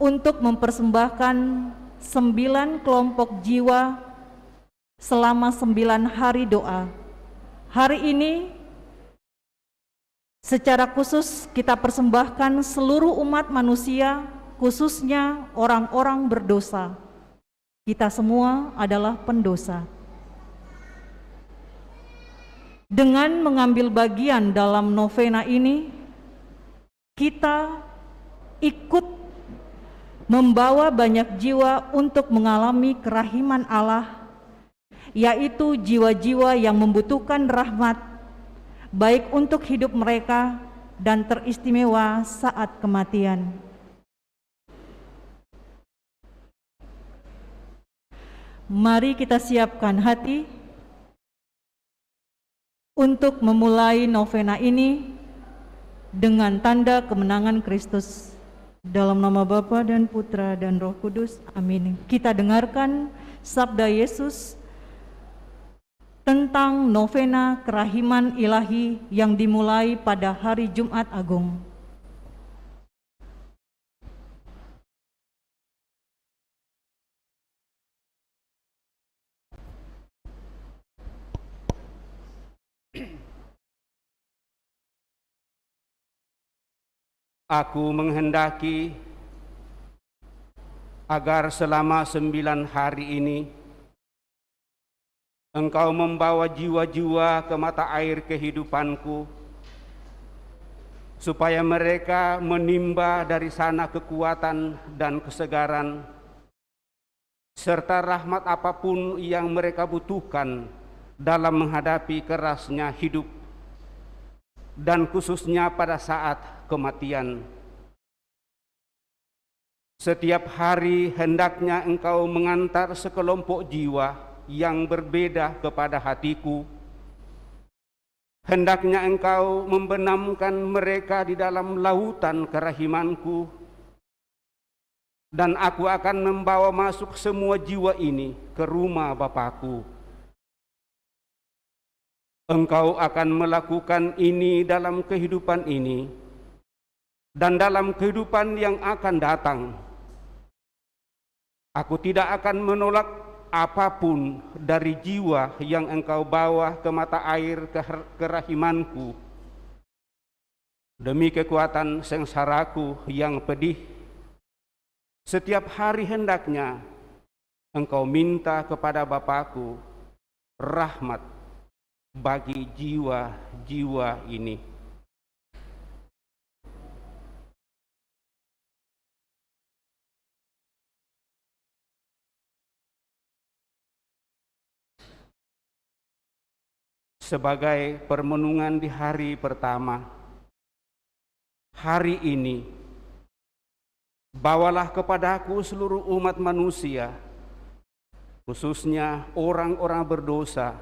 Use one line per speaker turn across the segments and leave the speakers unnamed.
untuk mempersembahkan 9 kelompok jiwa selama 9 hari doa. Hari ini secara khusus kita persembahkan seluruh umat manusia, khususnya orang-orang berdosa. Kita semua adalah pendosa. Dengan mengambil bagian dalam novena ini, kita ikut membawa banyak jiwa untuk mengalami kerahiman Allah, yaitu jiwa-jiwa yang membutuhkan rahmat, baik untuk hidup mereka dan teristimewa saat kematian. Mari kita siapkan hati untuk memulai novena ini dengan tanda kemenangan Kristus. Dalam nama Bapa dan Putra dan Roh Kudus, amin. Kita dengarkan sabda Yesus tentang novena kerahiman ilahi yang dimulai pada hari Jumat Agung.
Aku menghendaki agar selama 9 hari ini Engkau membawa jiwa-jiwa ke mata air kehidupanku, supaya mereka menimba dari sana kekuatan dan kesegaran, serta rahmat apapun yang mereka butuhkan dalam menghadapi kerasnya hidup, dan khususnya pada saat kematian. Setiap hari hendaknya Engkau mengantar sekelompok jiwa yang berbeda kepada hatiku. Hendaknya Engkau membenamkan mereka di dalam lautan kerahimanku, dan aku akan membawa masuk semua jiwa ini ke rumah Bapakku. Engkau akan melakukan ini dalam kehidupan ini dan dalam kehidupan yang akan datang. Aku tidak akan menolak apapun dari jiwa yang Engkau bawa ke mata air kerahimanku, demi kekuatan sengsaraku yang pedih. Setiap hari hendaknya Engkau minta kepada Bapakku rahmat bagi jiwa-jiwa ini. Sebagai permenungan di hari pertama, hari ini, bawalah kepadaku seluruh umat manusia, khususnya orang-orang berdosa,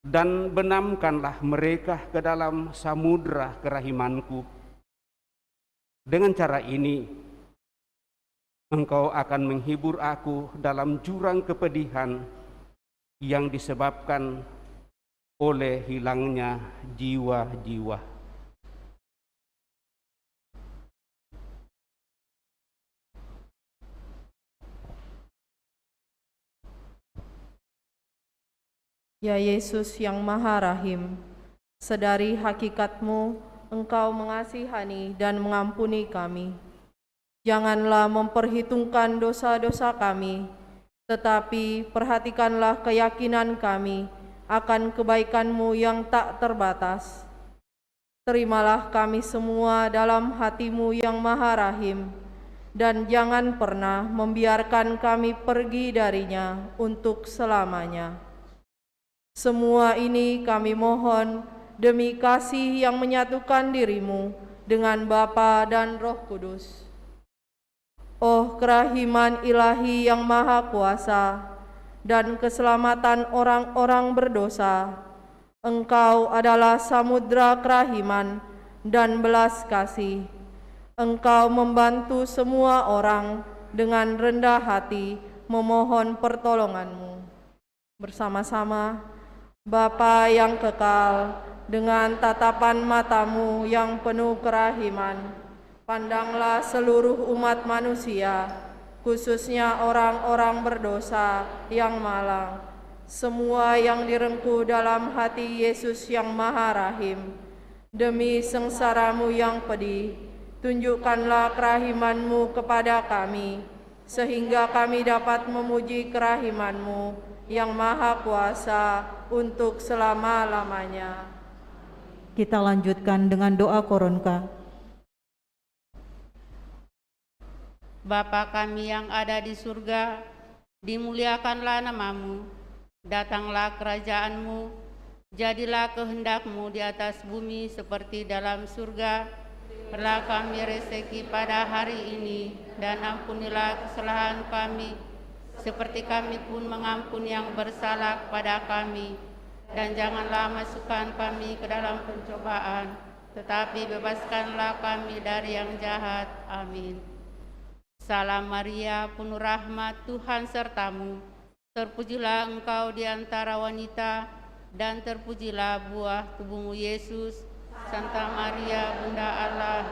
dan benamkanlah mereka ke dalam samudera kerahimanku. Dengan cara ini, Engkau akan menghibur aku dalam jurang kepedihan yang disebabkan oleh hilangnya jiwa-jiwa.
Ya Yesus yang Maha Rahim, sedari hakikatmu Engkau mengasihani dan mengampuni kami. Janganlah memperhitungkan dosa-dosa kami, tetapi perhatikanlah keyakinan kami akan kebaikan-Mu yang tak terbatas. Terimalah kami semua dalam hati-Mu yang Maha Rahim, dan jangan pernah membiarkan kami pergi darinya untuk selamanya. Semua ini kami mohon demi kasih yang menyatukan diri-Mu dengan Bapa dan Roh Kudus. Oh kerahiman ilahi yang maha kuasa dan keselamatan orang-orang berdosa, Engkau adalah samudra kerahiman dan belas kasih. Engkau membantu semua orang dengan rendah hati memohon pertolongan-Mu. Bersama-sama, Bapa yang kekal, dengan tatapan mata-Mu yang penuh kerahiman, Pandanglah seluruh umat manusia, khususnya orang-orang berdosa yang malang, semua yang direngkuh dalam hati Yesus yang Maha Rahim. Demi sengsaramu yang pedih, tunjukkanlah kerahiman-Mu kepada kami, sehingga kami dapat memuji kerahiman-Mu yang Maha Kuasa untuk selama-lamanya.
Kita lanjutkan dengan doa koronka.
Bapa kami yang ada di surga, dimuliakanlah nama-Mu, datanglah kerajaan-Mu, jadilah kehendak-Mu di atas bumi seperti dalam surga. Berilah kami rezeki pada hari ini, dan ampunilah kesalahan kami, seperti kami pun mengampuni yang bersalah kepada kami. Dan janganlah masukkan kami ke dalam pencobaan, tetapi bebaskanlah kami dari yang jahat. Amin. Salam Maria, penuh rahmat, Tuhan sertamu. Terpujilah engkau di antara wanita, dan terpujilah buah tubuhmu Yesus. Santa Maria, Bunda Allah,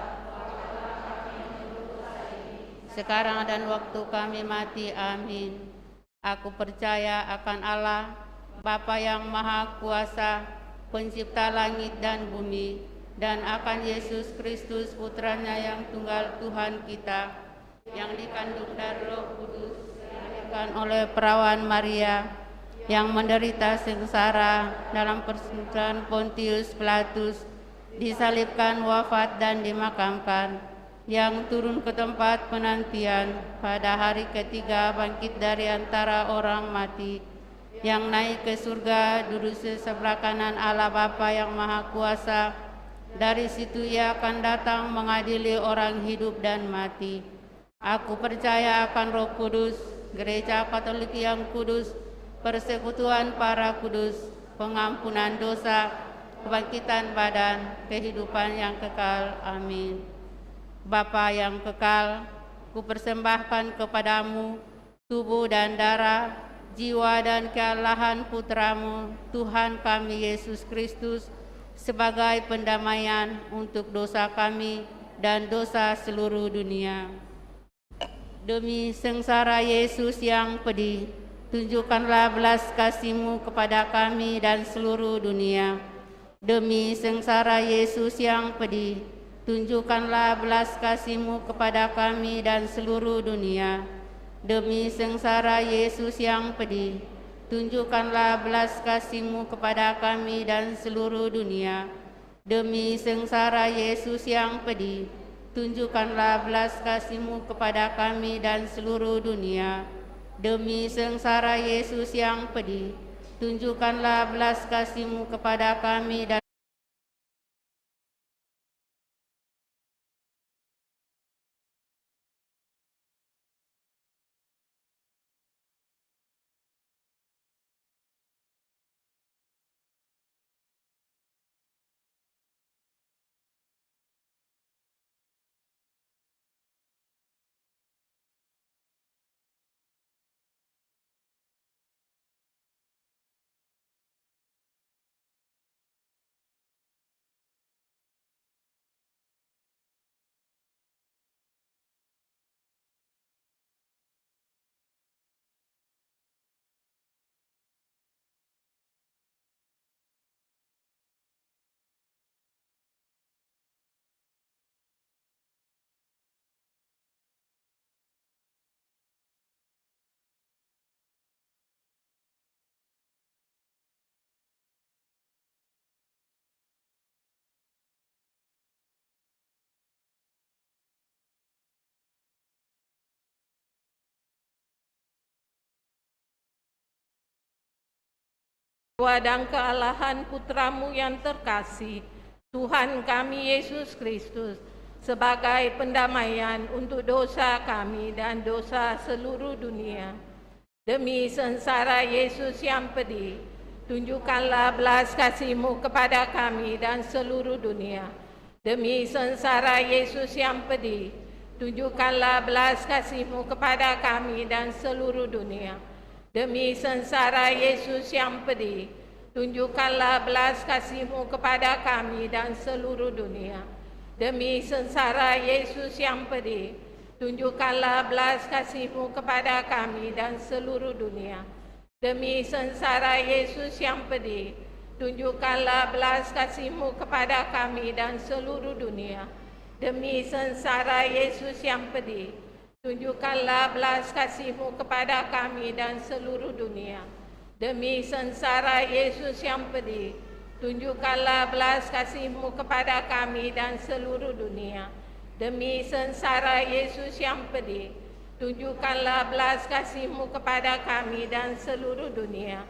sekarang dan waktu kami mati. Amin. Aku percaya akan Allah, Bapa yang Maha Kuasa, pencipta langit dan bumi, dan akan Yesus Kristus, putranya yang tunggal Tuhan kita, yang dikandung dari Roh Kudus, dilahirkan oleh perawan Maria, yang menderita sengsara dalam persekutuan Pontius Pilatus, disalibkan, wafat, dan dimakamkan, yang turun ke tempat penantian, pada hari ketiga bangkit dari antara orang mati, yang naik ke surga, duduk sebelah kanan Allah Bapa yang Maha Kuasa. Dari situ Ia akan datang mengadili orang hidup dan mati. Aku percaya akan Roh Kudus, Gereja Katolik yang kudus, persekutuan para kudus, pengampunan dosa, kebangkitan badan, kehidupan yang kekal. Amin. Bapa yang kekal, kupersembahkan kepadamu tubuh dan darah, jiwa dan kealahan Putramu, Tuhan kami Yesus Kristus, sebagai pendamaian untuk dosa kami dan dosa seluruh dunia. Demi sengsara Yesus yang pedih, tunjukkanlah belas kasih-Mu kepada kami dan seluruh dunia. Demi sengsara Yesus yang pedih, tunjukkanlah belas kasih-Mu kepada kami dan seluruh dunia. Demi sengsara Yesus yang pedih, tunjukkanlah belas kasih-Mu kepada kami dan seluruh dunia. Demi sengsara Yesus yang pedih, tunjukkanlah belas kasih-Mu kepada kami dan seluruh dunia. Demi sengsara Yesus yang pedih, tunjukkanlah belas kasih-Mu kepada kami dan
jiwa dan kealahan Putramu yang terkasih, Tuhan kami Yesus Kristus, sebagai pendamaian untuk dosa kami dan dosa seluruh dunia. Demi sengsara Yesus yang pedih, tunjukkanlah belas kasih-Mu kepada kami dan seluruh dunia. Demi sengsara Yesus yang pedih, tunjukkanlah belas kasih-Mu kepada kami dan seluruh dunia. Demi sengsara Yesus yang pedih, tunjukkanlah belas kasih-Mu kepada kami dan seluruh dunia. Demi sengsara Yesus yang pedih, tunjukkanlah belas kasih-Mu kepada kami dan seluruh dunia. Demi sengsara Yesus yang pedih, tunjukkanlah belas kasih-Mu kepada kami dan seluruh dunia. Demi sengsara Yesus yang pedih, tunjukkanlah belas kasih-Mu kepada kami dan seluruh dunia. Demi sengsara Yesus yang pedih, tunjukkanlah belas kasih-Mu kepada kami dan seluruh dunia. Demi sengsara Yesus yang pedih, tunjukkanlah belas kasih-Mu kepada kami dan seluruh dunia.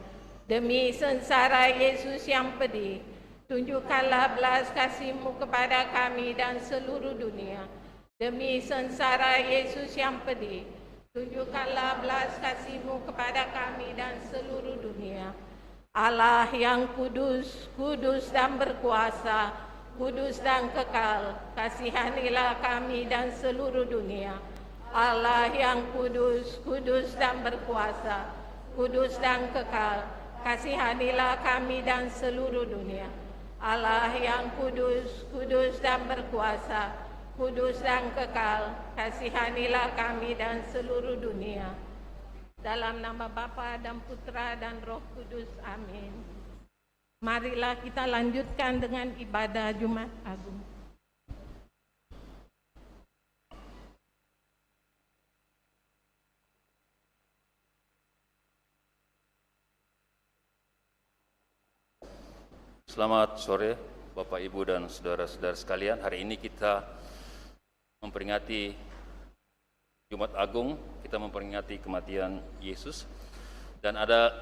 Demi sengsara Yesus yang pedih, tunjukkanlah belas kasih-Mu kepada kami dan seluruh dunia. Demi sengsara Yesus yang pedih, tunjukkanlah belas kasih-Mu kepada kami dan seluruh dunia. Allah yang kudus, kudus dan berkuasa, kudus dan kekal, kasihanilah kami dan seluruh dunia. Allah yang kudus, kudus dan berkuasa, kudus dan kekal, kasihanilah kami dan seluruh dunia. Allah yang kudus, kudus dan berkuasa, kudus dan kekal, kasihanilah kami dan seluruh dunia. Dalam nama Bapa dan Putra dan Roh Kudus. Amin. Marilah kita lanjutkan dengan ibadah Jumat Agung.
Selamat sore Bapak, Ibu, dan saudara-saudara sekalian. Hari ini kita memperingati Jumat Agung, kita memperingati kematian Yesus. Dan ada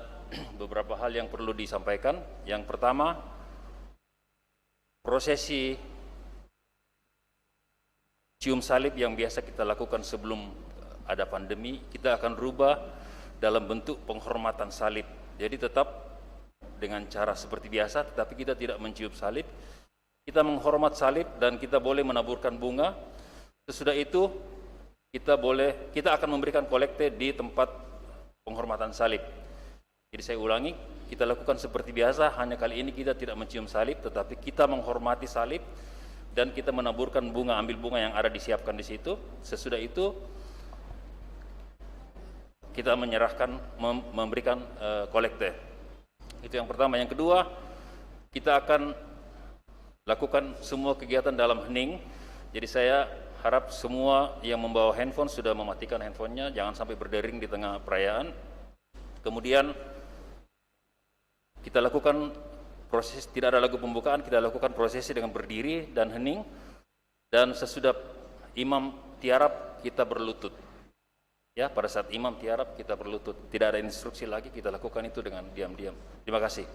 beberapa hal yang perlu disampaikan. Yang pertama, prosesi cium salib yang biasa kita lakukan sebelum ada pandemi, kita akan rubah dalam bentuk penghormatan salib. Jadi tetap dengan cara seperti biasa, tetapi kita tidak mencium salib. Kita menghormat salib dan kita boleh menaburkan bunga. Sesudah itu kita akan memberikan kolekte di tempat penghormatan salib. Jadi saya ulangi, kita lakukan seperti biasa, hanya kali ini kita tidak mencium salib, tetapi kita menghormati salib dan kita menaburkan bunga, ambil bunga yang ada disiapkan di situ. Sesudah itu kita memberikan kolekte. Itu yang pertama. Yang kedua, kita akan lakukan semua kegiatan dalam hening. Jadi saya harap semua yang membawa handphone sudah mematikan handphonenya, jangan sampai berdering di tengah perayaan. Kemudian kita lakukan proses, tidak ada lagu pembukaan, kita lakukan prosesi dengan berdiri dan hening. Dan sesudah imam tiarap, kita berlutut. Ya, pada saat imam tiarap kita berlutut, tidak ada instruksi lagi, kita lakukan itu dengan diam-diam. Terima kasih.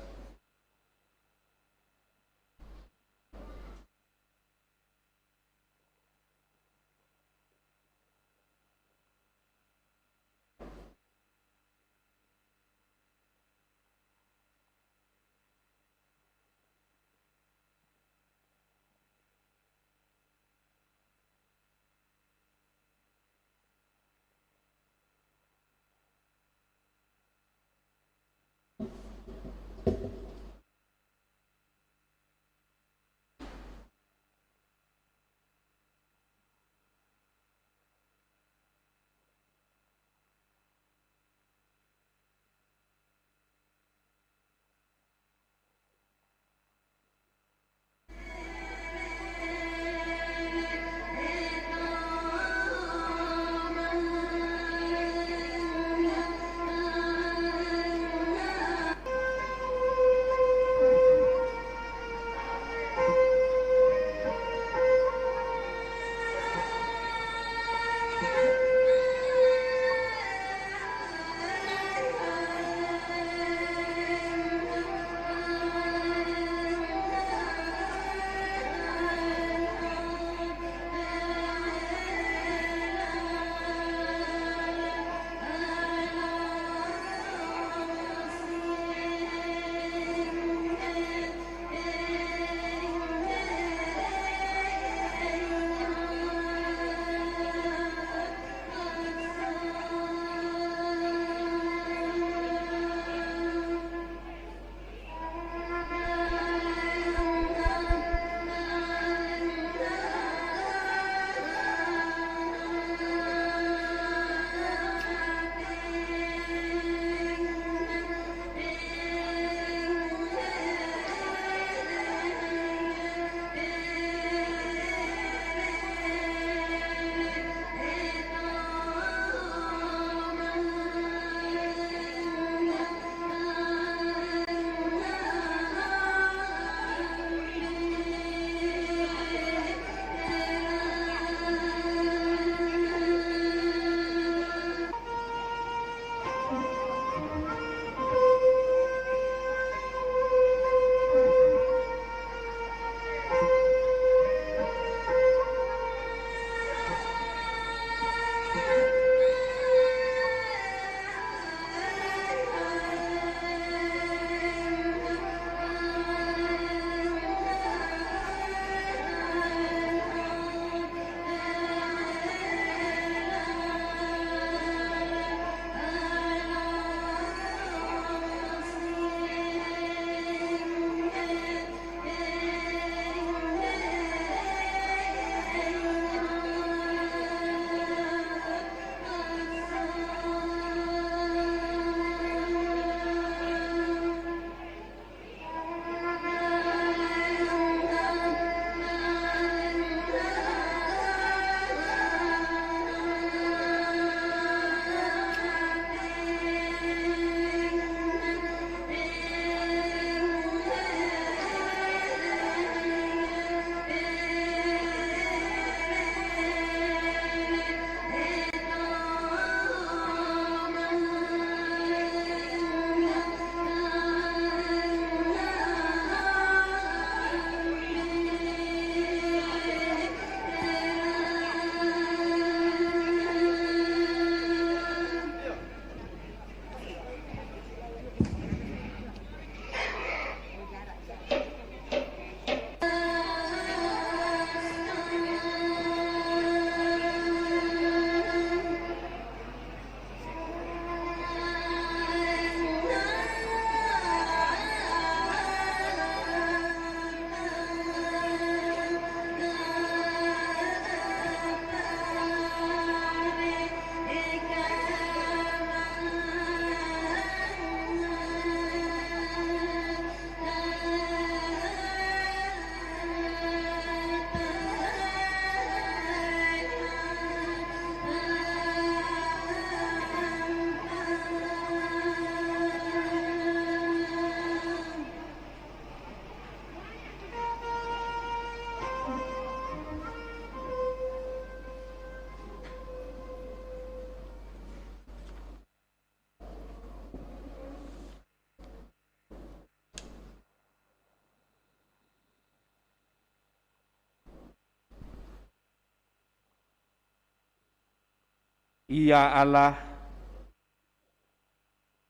Ya Allah,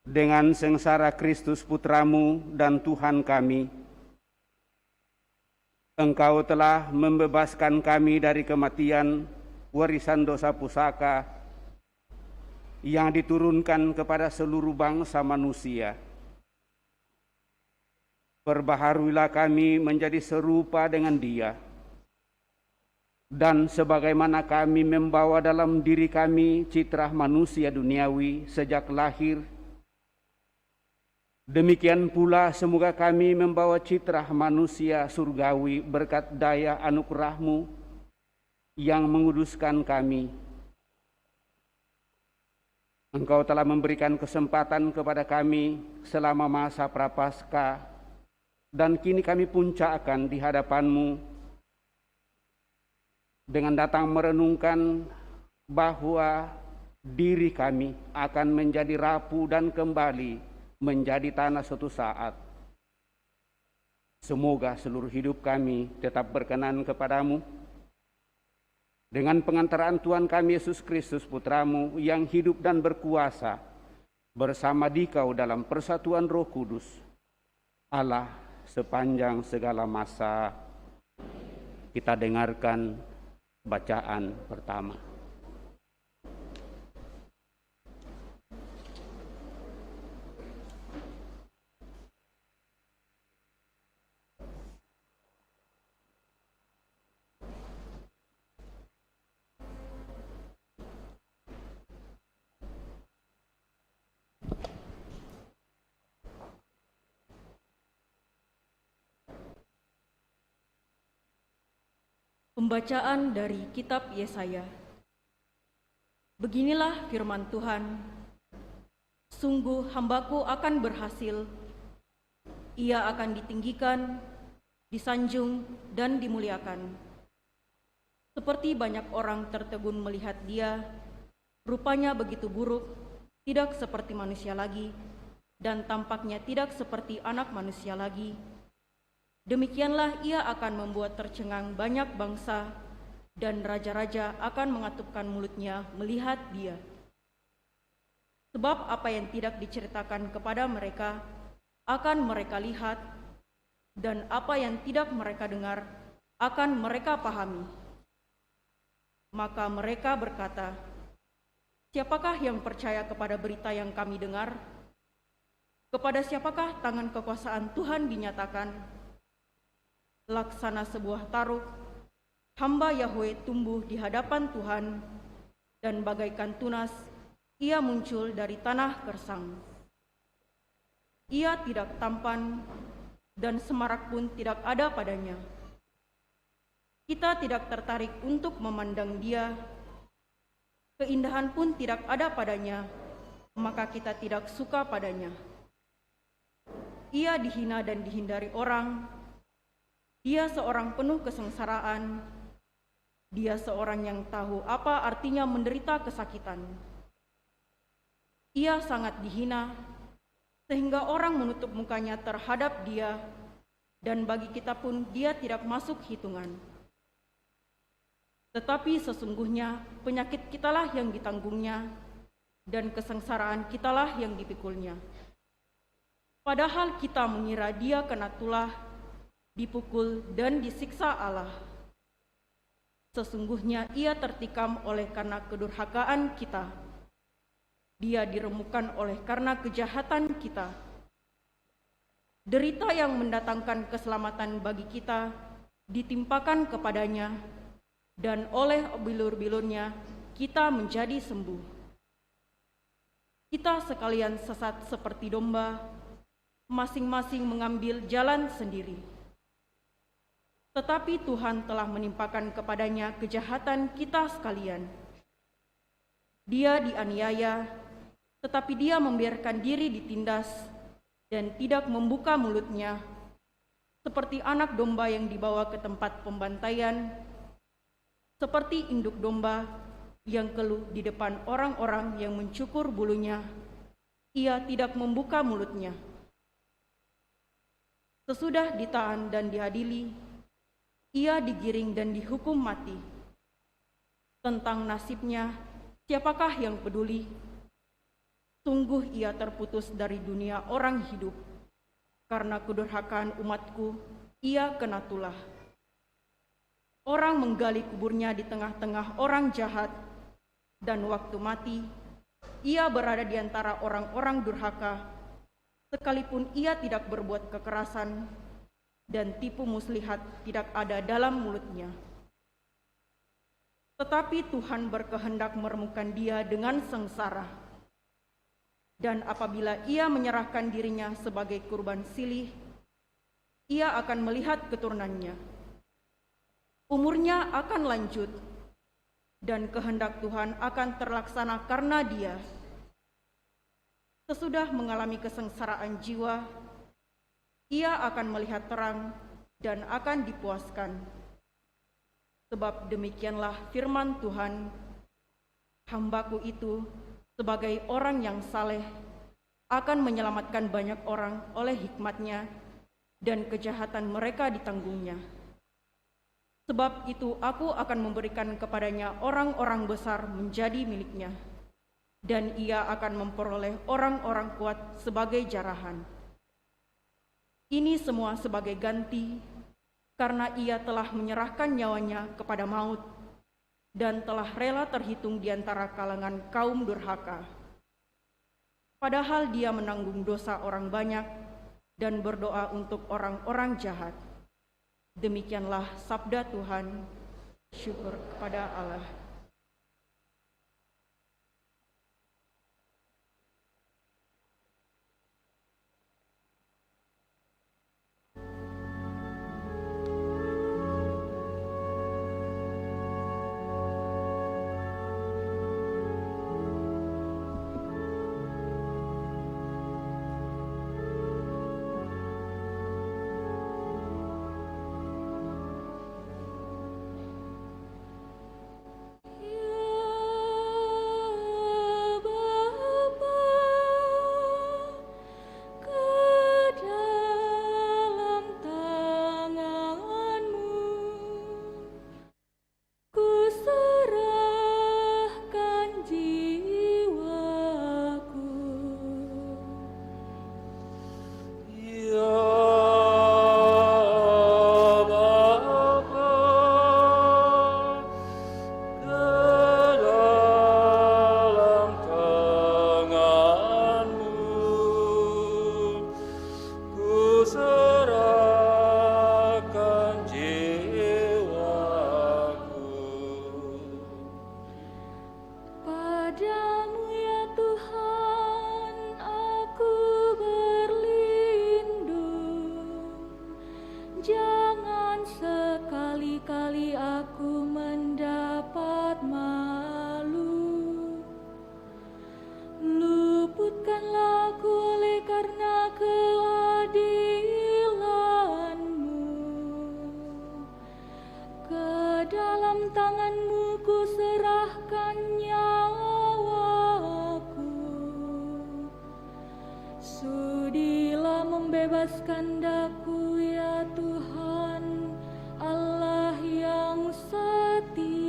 dengan sengsara Kristus Putramu dan Tuhan kami, Engkau telah membebaskan kami dari kematian warisan dosa pusaka yang diturunkan kepada seluruh bangsa manusia. Perbaharuilah kami menjadi serupa dengan Dia, dan sebagaimana kami membawa dalam diri kami citra manusia duniawi sejak lahir, demikian pula semoga kami membawa citra manusia surgawi berkat daya anugerah-Mu yang menguduskan kami. Engkau telah memberikan kesempatan kepada kami selama masa prapaskah, dan kini kami puncakkan di hadapan-Mu dengan datang merenungkan bahwa diri kami akan menjadi rapuh dan kembali menjadi tanah suatu saat. Semoga seluruh hidup kami tetap berkenan kepadamu. Dengan pengantaraan Tuhan kami Yesus Kristus Putramu yang hidup dan berkuasa bersama Dikau dalam persatuan Roh Kudus, Allah sepanjang segala masa. Kita dengarkan bacaan pertama.
Pembacaan dari Kitab Yesaya. Beginilah firman Tuhan, sungguh hambaku akan berhasil, ia akan ditinggikan, disanjung, dan dimuliakan. Seperti banyak orang tertegun melihat dia, rupanya begitu buruk, tidak seperti manusia lagi, dan tampaknya tidak seperti anak manusia lagi. Demikianlah ia akan membuat tercengang banyak bangsa, dan raja-raja akan mengatupkan mulutnya melihat dia. Sebab apa yang tidak diceritakan kepada mereka, akan mereka lihat, dan apa yang tidak mereka dengar, akan mereka pahami. Maka mereka berkata, siapakah yang percaya kepada berita yang kami dengar? Kepada siapakah tangan kekuasaan Tuhan dinyatakan? Laksana sebuah taruk, hamba Yahweh tumbuh di hadapan Tuhan, dan bagaikan tunas, ia muncul dari tanah gersang. Ia tidak tampan, dan semarak pun tidak ada padanya. Kita tidak tertarik untuk memandang dia, keindahan pun tidak ada padanya, maka kita tidak suka padanya. Ia dihina dan dihindari orang. Dia seorang penuh kesengsaraan, dia seorang yang tahu apa artinya menderita kesakitan. Ia sangat dihina, sehingga orang menutup mukanya terhadap dia, dan bagi kita pun dia tidak masuk hitungan. Tetapi sesungguhnya penyakit kitalah yang ditanggungnya, dan kesengsaraan kitalah yang dipikulnya. Padahal kita mengira dia kena tulah, dipukul dan disiksa Allah. Sesungguhnya ia tertikam oleh karena kedurhakaan kita. Dia diremukkan oleh karena kejahatan kita. Derita yang mendatangkan keselamatan bagi kita ditimpakan kepadanya, dan oleh bilur-bilurnya kita menjadi sembuh. Kita sekalian sesat seperti domba, masing-masing mengambil jalan sendiri. Tetapi Tuhan telah menimpakan kepadanya kejahatan kita sekalian. Dia dianiaya, tetapi dia membiarkan diri ditindas dan tidak membuka mulutnya, seperti anak domba yang dibawa ke tempat pembantaian, seperti induk domba yang keluh di depan orang-orang yang mencukur bulunya, ia tidak membuka mulutnya. Sesudah ditahan dan diadili, ia digiring dan dihukum mati. Tentang nasibnya,
Siapakah yang peduli? Sungguh ia terputus dari dunia orang hidup. Karena kedurhakaan umatku, ia kena tulah. Orang menggali kuburnya di tengah-tengah orang jahat, dan waktu mati, ia berada di antara orang-orang durhaka, sekalipun ia tidak berbuat kekerasan, dan tipu muslihat tidak ada dalam mulutnya. Tetapi Tuhan berkehendak meremukkan dia dengan sengsara. Dan apabila ia menyerahkan dirinya sebagai kurban silih, ia akan melihat keturunannya. Umurnya akan lanjut, dan kehendak Tuhan akan terlaksana karena dia. Sesudah mengalami kesengsaraan jiwa, ia akan melihat terang dan akan dipuaskan. Sebab demikianlah firman Tuhan, hambaku itu sebagai orang yang saleh akan menyelamatkan banyak orang oleh hikmatnya, dan kejahatan mereka ditanggungnya. Sebab itu aku akan memberikan kepadanya orang-orang besar menjadi miliknya, dan ia akan memperoleh orang-orang kuat sebagai jarahan. Ini semua sebagai ganti, karena ia telah menyerahkan nyawanya kepada maut, dan telah rela terhitung di antara kalangan kaum durhaka. Padahal dia menanggung dosa orang banyak dan berdoa untuk orang-orang jahat. Demikianlah sabda Tuhan. Syukur kepada Allah.
Bebaskan daku ya Tuhan, Allah yang setia.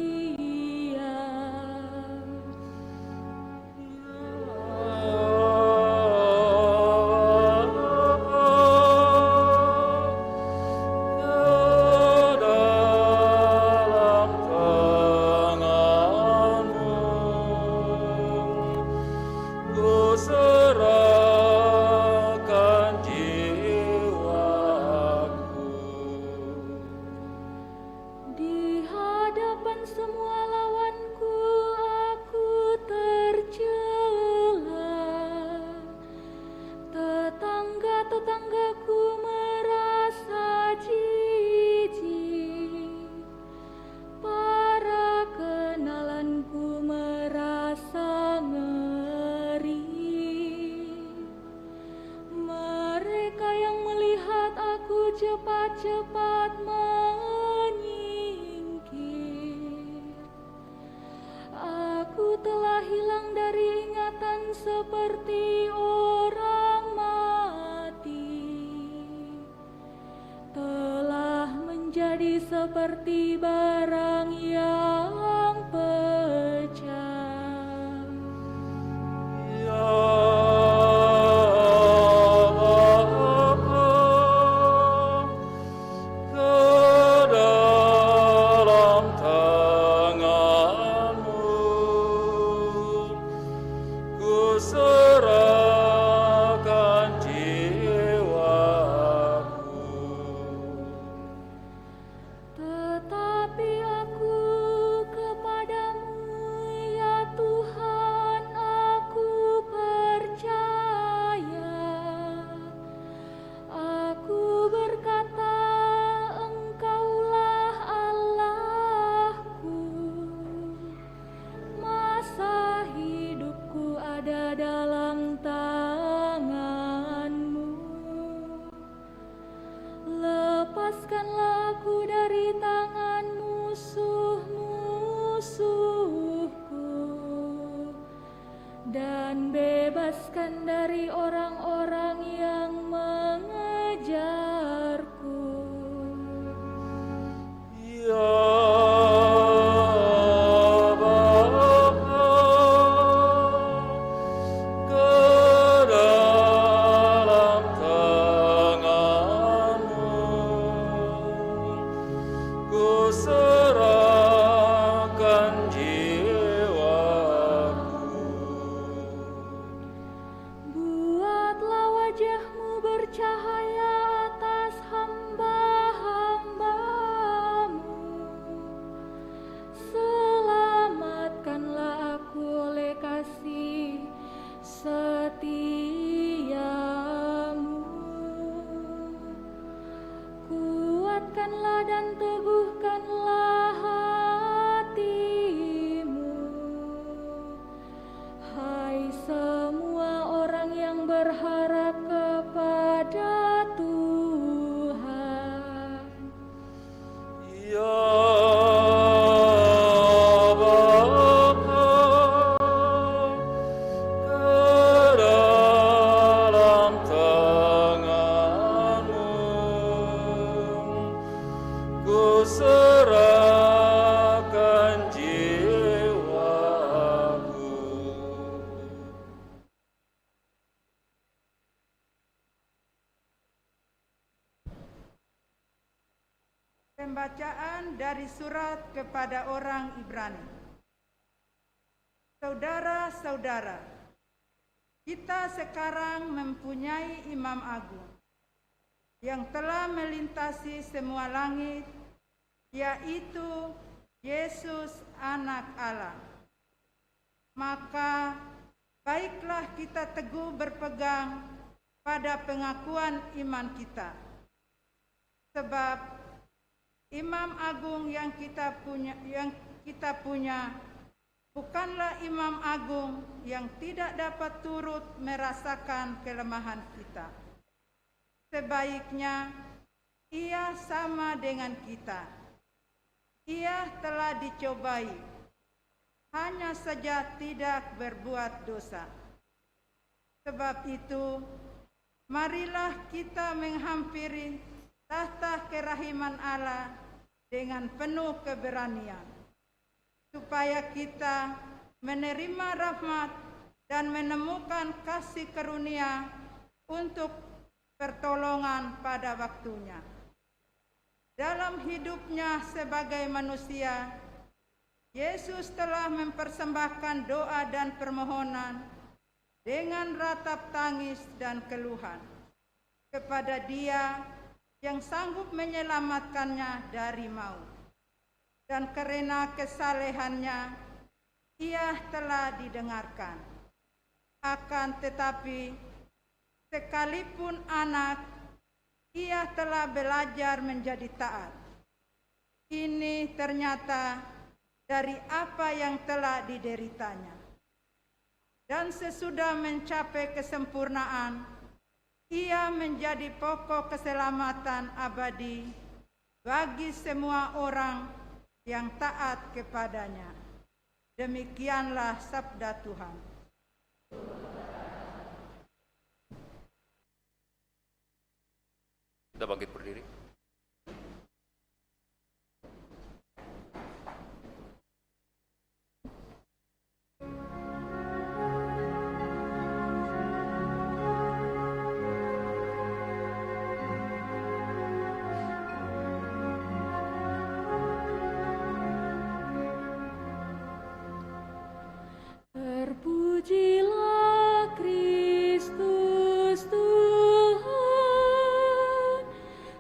Cepat-cepat menyingkir. Aku telah hilang dari ingatan seperti orang mati, telah menjadi seperti barang yang pecah. bebaskan dari orang-orang yang mengejarku.
Ya
Buatlah wajah-Mu bercahaya atas hamba-hamba-Mu. Selamatkanlah aku oleh kasih setia-Mu. Kuatkanlah dan teguhkanlah hatimu. Hai semua orang yang berharap kepada Tuhan.
Ya serahkan jiwaku.
Pembacaan dari surat kepada orang Ibrani. Saudara-saudara, kita sekarang mempunyai Imam Agung yang telah melintasi semua langit, yaitu Yesus Anak Allah. Maka baiklah kita teguh berpegang pada pengakuan iman kita. Sebab Imam Agung yang kita punya bukanlah Imam Agung yang tidak dapat turut merasakan kelemahan kita. Sebaiknya ia sama dengan kita. Ia telah dicobai, hanya saja tidak berbuat dosa. Sebab itu, marilah kita menghampiri tahta kerahiman Allah dengan penuh keberanian, supaya kita menerima rahmat dan menemukan kasih karunia untuk pertolongan pada waktunya. Dalam hidupnya sebagai manusia, Yesus telah mempersembahkan doa dan permohonan dengan ratap tangis dan keluhan kepada Dia yang sanggup menyelamatkannya dari maut. Dan karena kesalehannya, ia telah didengarkan. Akan tetapi, sekalipun anak, ia telah belajar menjadi taat. Ini ternyata dari apa yang telah dideritanya. Dan sesudah mencapai kesempurnaan, ia menjadi pokok keselamatan abadi bagi semua orang yang taat kepadanya. Demikianlah sabda Tuhan.
Kita bangkit berdiri.
Terpujilah Kristus Tuhan,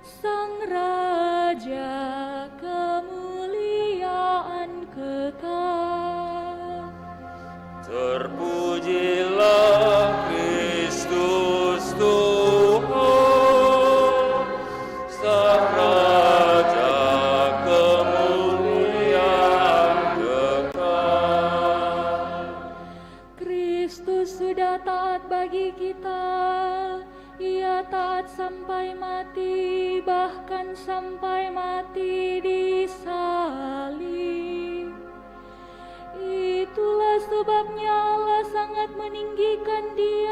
Sang Raja kemuliaan kekal.
Terpujilah Kristus Tuhan, Sang Raja kemuliaan kekal.
Kristus sudah taat bagi kita, ia taat sampai mati, bahkan sampai mati di salib. Itulah sebabnya Allah sangat meninggikan Dia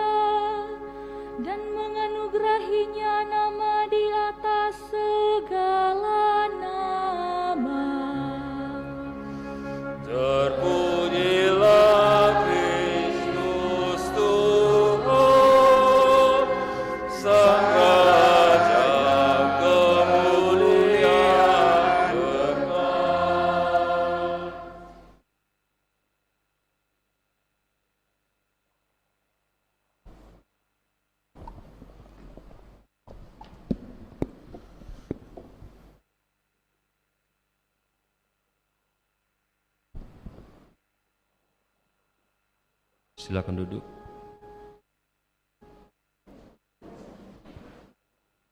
Silakan duduk.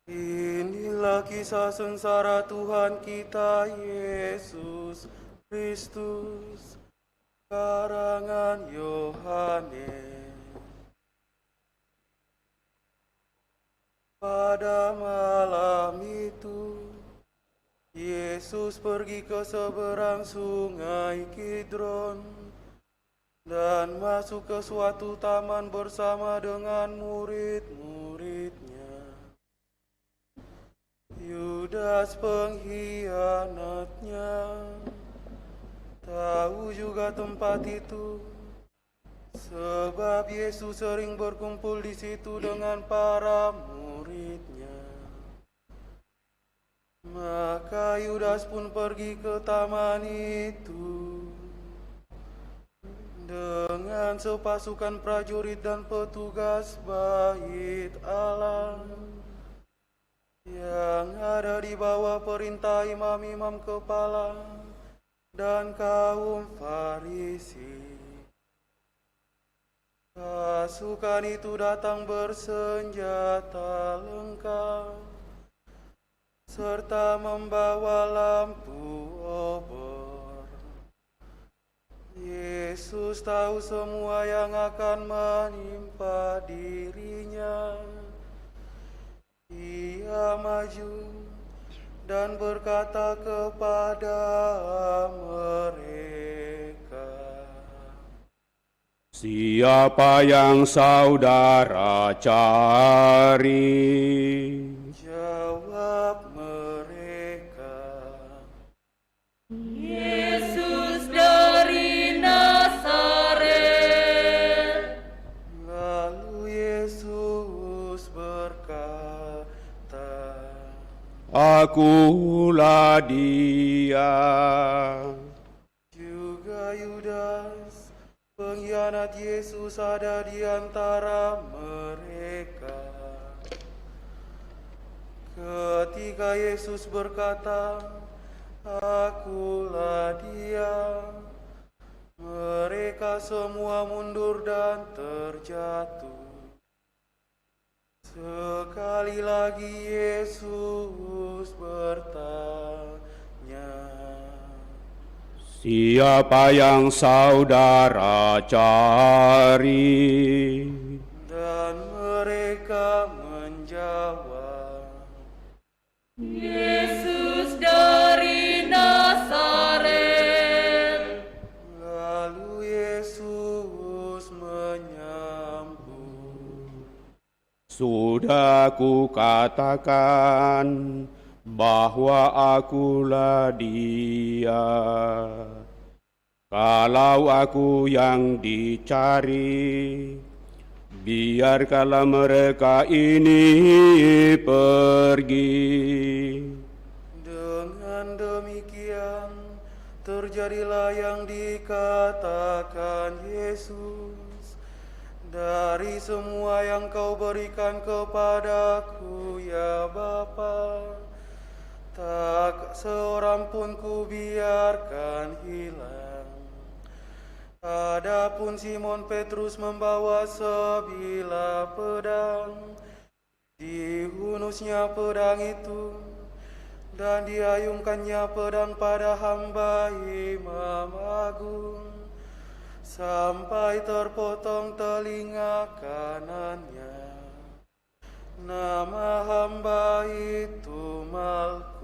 Inilah kisah sengsara Tuhan kita Yesus Kristus, karangan Yohanes. Pada malam itu, Yesus pergi ke seberang sungai Kidron dan masuk ke suatu taman bersama dengan murid-muridnya. Yudas pengkhianatnya tahu juga tempat itu, sebab Yesus sering berkumpul di situ dengan para muridnya. Maka Yudas pun pergi ke taman itu dengan sepasukan prajurit dan petugas bait Allah yang ada di bawah perintah imam-imam kepala dan kaum Farisi. Pasukan itu datang bersenjata lengkap serta membawa lampu obor. Yesus tahu semua yang akan menimpa dirinya. Ia maju dan berkata kepada mereka,
"Siapa yang saudara cari?"
Jawab mereka,
Yesus dari Nazaret.
Lalu Yesus berkata,
"Akulah dia."
juga Yudas, pengkhianat Yesus, ada di antara mereka. Ketika Yesus berkata, "Akulah dia," mereka semua mundur dan terjatuh. Sekali lagi Yesus bertanya,
"Siapa yang saudara cari?"
dan mereka menjawab,
Yesus dari Nazaret.
Lalu Yesus menyambut,
"Sudah kukatakan bahwa akulah dia. Kalau aku yang dicari, biarkanlah mereka ini pergi."
Dengan demikian terjadilah yang dikatakan Yesus, "Dari semua yang kau berikan kepadaku, ya Bapa, tak seorang pun kubiarkan hilang." Adapun Simon Petrus membawa sebilah pedang. Dihunusnya pedang itu dan diayunkannya pedang pada hamba Imam Agung sampai terpotong telinga kanannya. Nama hamba itu Malkus.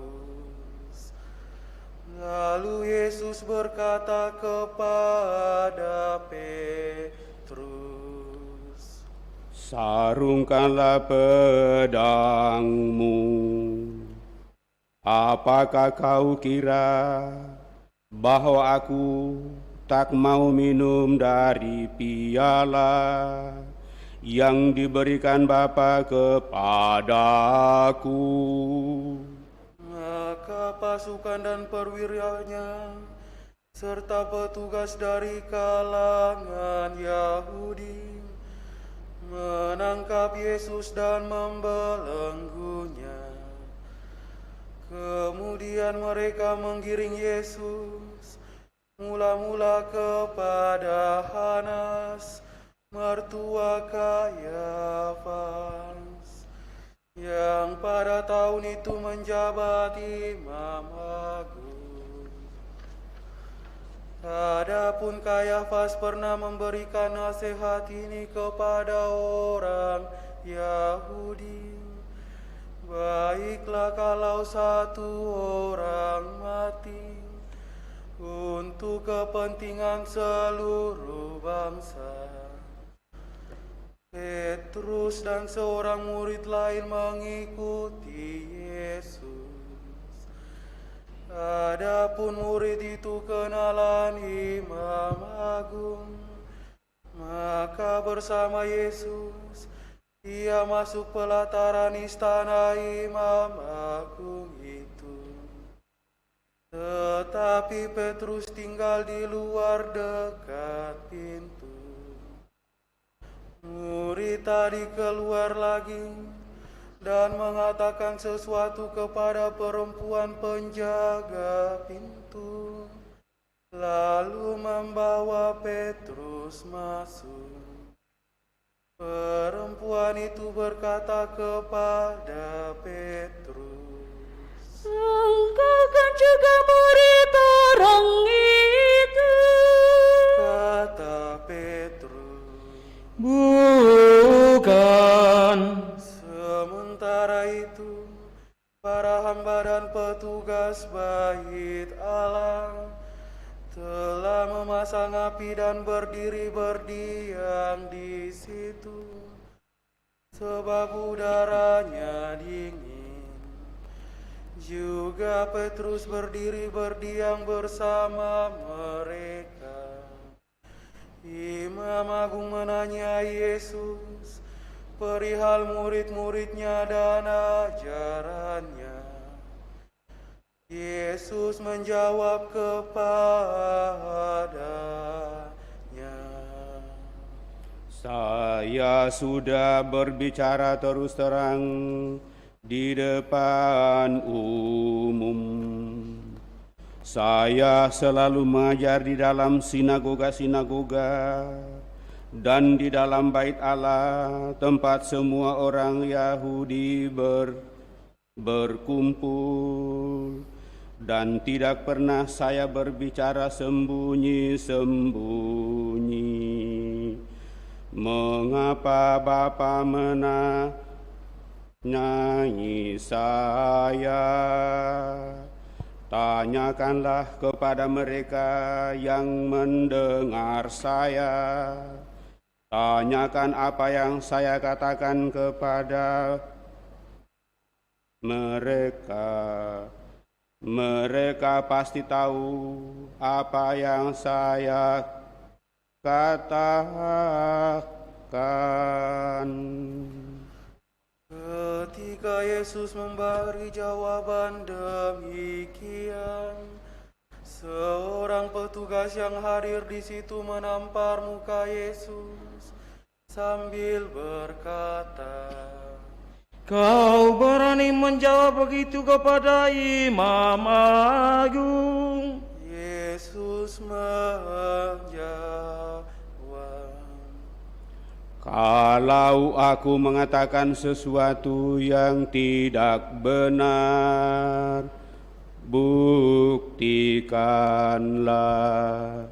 Lalu Yesus berkata kepada Petrus,
"Sarungkanlah pedangmu. Apakah kau kira bahwa aku tak mau minum dari piala yang diberikan Bapa kepadaku?"
Maka pasukan dan perwiranya serta petugas dari kalangan Yahudi menangkap Yesus dan membelenggunya. Kemudian mereka menggiring Yesus mula-mula kepada Hanas, mertua Kayafas, yang pada tahun itu menjabat Imam Agung. Adapun Kayafas pernah memberikan nasihat ini kepada orang Yahudi, baiklah kalau satu orang mati untuk kepentingan seluruh bangsa. Petrus dan seorang murid lain mengikuti Yesus. Adapun murid itu kenalan Imam Agung, maka bersama Yesus ia masuk pelataran istana Imam Agung itu. Tetapi Petrus tinggal di luar dekat pintu. Murid tadi keluar lagi dan mengatakan sesuatu kepada perempuan penjaga pintu, lalu membawa Petrus masuk. Perempuan itu berkata kepada Petrus,
Engkau kan juga murid orang itu.
kata Petrus,
Bukan.
sementara itu para hamba dan petugas bait Allah telah memasang api dan berdiri berdiam di situ, sebab udaranya dingin. Juga Petrus berdiri berdiam bersama mereka. Imam Agung menanya Yesus perihal murid-muridnya dan ajarannya. Yesus menjawab kepadanya,
Saya sudah berbicara terus terang di depan umum. Saya selalu mengajar di dalam sinagoga-sinagoga dan di dalam bait Allah, tempat semua orang Yahudi berkumpul, dan tidak pernah saya berbicara sembunyi-sembunyi. Mengapa Bapa menanyai saya? Tanyakanlah kepada mereka yang mendengar saya. Tanyakan apa yang saya katakan kepada mereka. Mereka pasti tahu apa yang saya katakan.
Ketika Yesus memberi jawaban demikian, seorang petugas yang hadir di situ menampar muka Yesus sambil berkata,
Kau berani menjawab begitu kepada Imam Agung?
Yesus menjawab,
Kalau aku mengatakan sesuatu yang tidak benar, buktikanlah.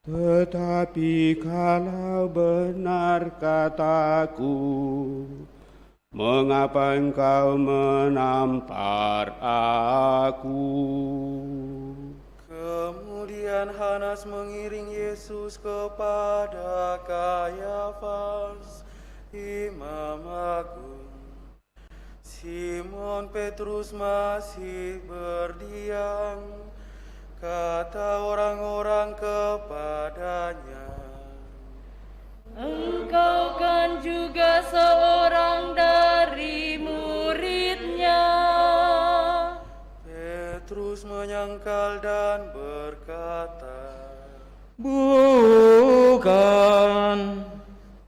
Tetapi kalau benar kataku, mengapa engkau menampar aku?
Kemudian Hanas mengiring Yesus kepada Kayafas, Imam Agung. Simon Petrus masih berdiam. Kata orang-orang kepadanya,
Engkau kan juga seorang dari muridnya.
Petrus menyangkal dan berkata,
Bukan.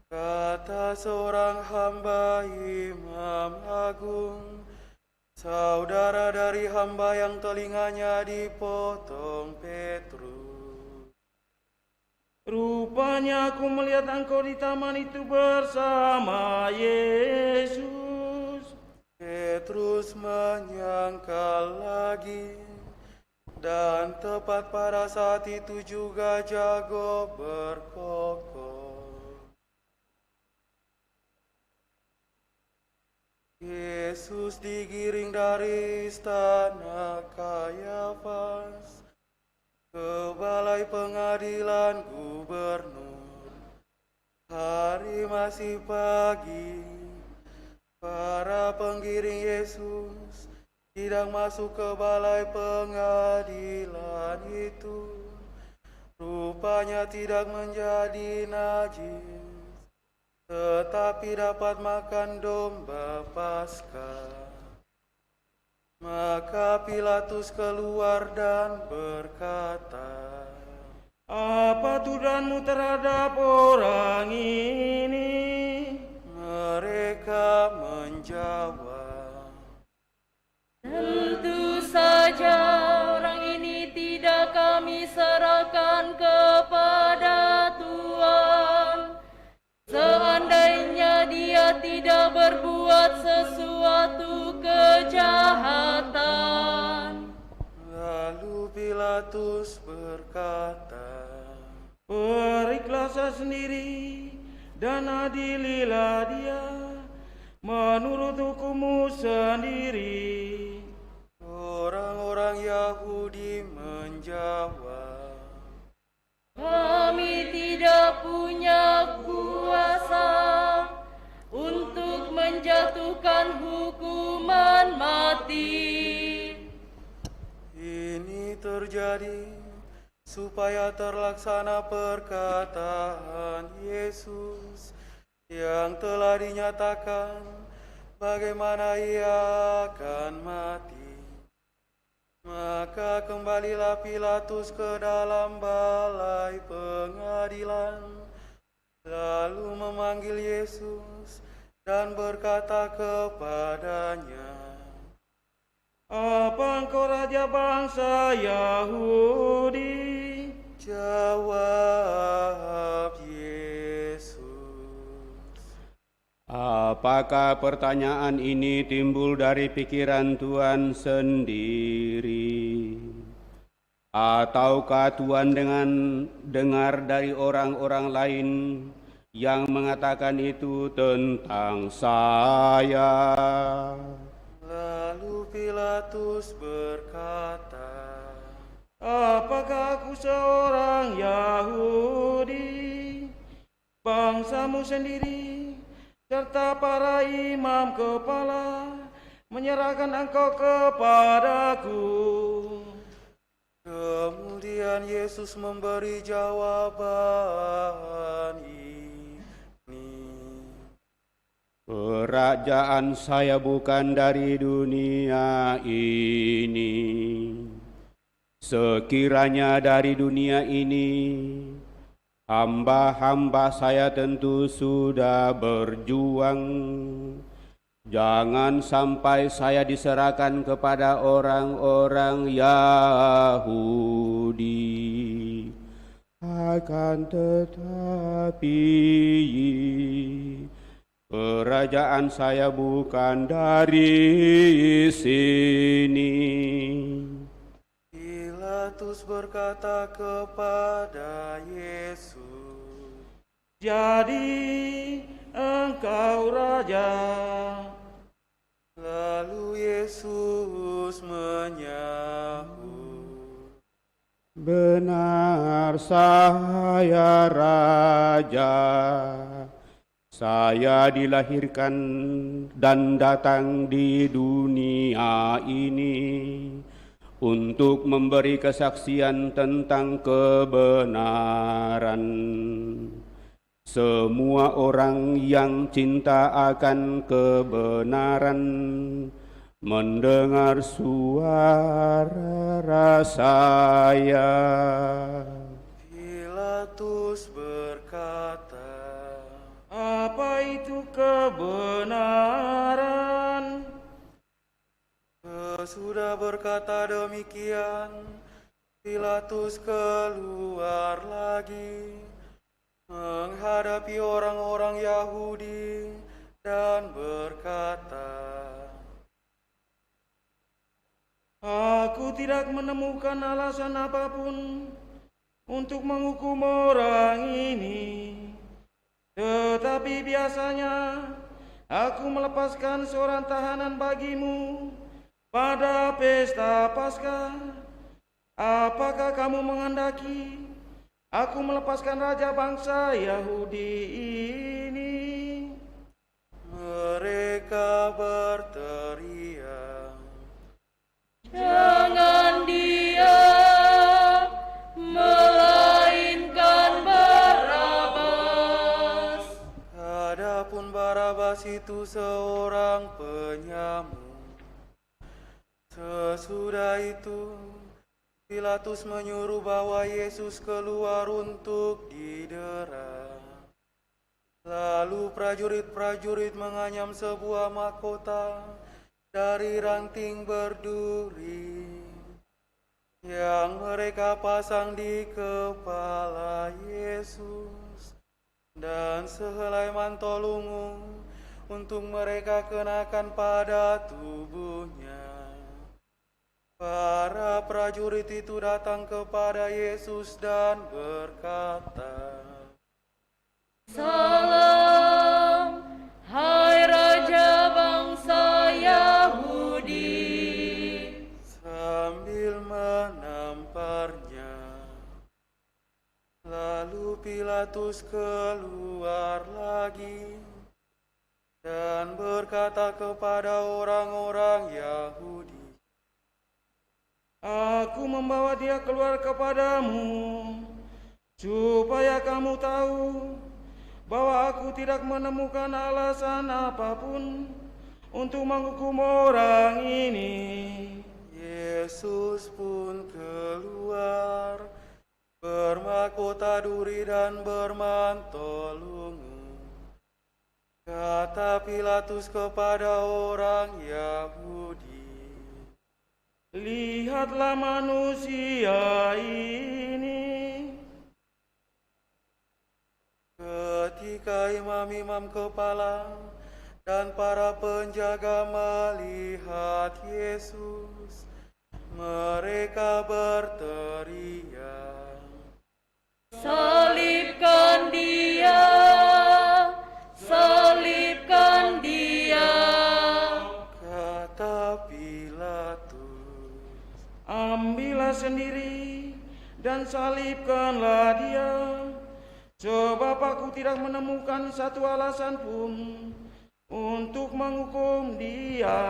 kata seorang hamba Imam Agung, saudara dari hamba yang telinganya dipotong Petrus.
Rupanya aku melihat engkau di taman itu bersama Yesus.
Petrus menyangkal lagi, dan tepat pada saat itu juga jago berkokok. Yesus digiring dari istana Kayafas ke balai pengadilan gubernur. Hari masih pagi, para penggiring Yesus tidak masuk ke balai pengadilan itu. Rupanya tidak menjadi najis, tetapi dapat makan domba Paskah. Maka Pilatus keluar dan berkata,
Apa tuduhanmu terhadap orang ini?
mereka menjawab,
Tentu saja orang ini tidak kami serahkan kepada Tuhan. Seandainya dia tidak berbuat sesuatu kejahatan.
Lalu Pilatus berkata,
Periklah sendiri dan adililah dia menurut hukummu sendiri.
orang-orang Yahudi menjawab,
Kami tidak punya kuasa untuk menjatuhkan hukuman mati.
ini terjadi supaya terlaksana perkataan Yesus yang telah dinyatakan bagaimana ia akan mati. Maka kembalilah Pilatus ke dalam balai pengadilan, lalu memanggil Yesus dan berkata kepadanya,
Apa engkau raja bangsa Yahudi?
jawab Yesus.
Apakah pertanyaan ini timbul dari pikiran Tuhan sendiri? Ataukah Tuhan dengan dengar dari orang-orang lain yang mengatakan itu tentang saya?
Lalu Pilatus berkata,
Apakah aku seorang Yahudi? Bangsamu sendiri serta para imam kepala menyerahkan engkau kepadaku.
Kemudian Yesus memberi jawaban ini,
Kerajaan saya bukan dari dunia ini. Sekiranya dari dunia ini, hamba-hamba saya tentu sudah berjuang. Jangan sampai saya diserahkan kepada orang-orang Yahudi. Akan tetapi kerajaan saya bukan dari sini.
Pilatus berkata kepada Yesus,
Jadi engkau raja.
Lalu Yesus menyahut,
Benar saya raja. Saya dilahirkan dan datang di dunia ini untuk memberi kesaksian tentang kebenaran. Semua orang yang cinta akan kebenaran mendengar suara saya.
Pilatus berkata,
Apa itu kebenaran?
Sesudah berkata demikian, Pilatus keluar lagi menghadapi orang-orang Yahudi dan berkata,
Aku tidak menemukan alasan apapun untuk menghukum orang ini. Tetapi biasanya aku melepaskan seorang tahanan bagimu pada pesta Paskah. Apakah kamu menghendaki aku melepaskan raja bangsa Yahudi ini?
Mereka berteriak,
Jangan dia, melainkan Barabas.
adapun Barabas itu seorang penyamun. Sesudah itu Pilatus menyuruh bawa Yesus keluar untuk didera. Lalu prajurit-prajurit menganyam sebuah mahkota dari ranting berduri yang mereka pasang di kepala Yesus dan sehelai mantel ungu untuk mereka kenakan pada tubuhnya. Para prajurit itu datang kepada Yesus dan berkata,
Salam, hai Raja bangsa Yahudi.
sambil menamparnya. Lalu Pilatus keluar lagi dan berkata kepada orang-orang Yahudi,
Aku membawa dia keluar kepadamu, supaya kamu tahu bahwa aku tidak menemukan alasan apapun untuk menghukum orang ini.
Yesus pun keluar, bermahkota duri dan bermantel ungu. Kata Pilatus kepada orang Yahudi,
Lihatlah manusia ini.
Ketika imam-imam kepala dan para penjaga melihat Yesus, mereka berteriak,
Salibkan dia, salibkan dia.
kata Pilatus.
Ambillah sendiri dan salibkanlah dia, sebab aku tidak menemukan satu alasan pun untuk menghukum dia.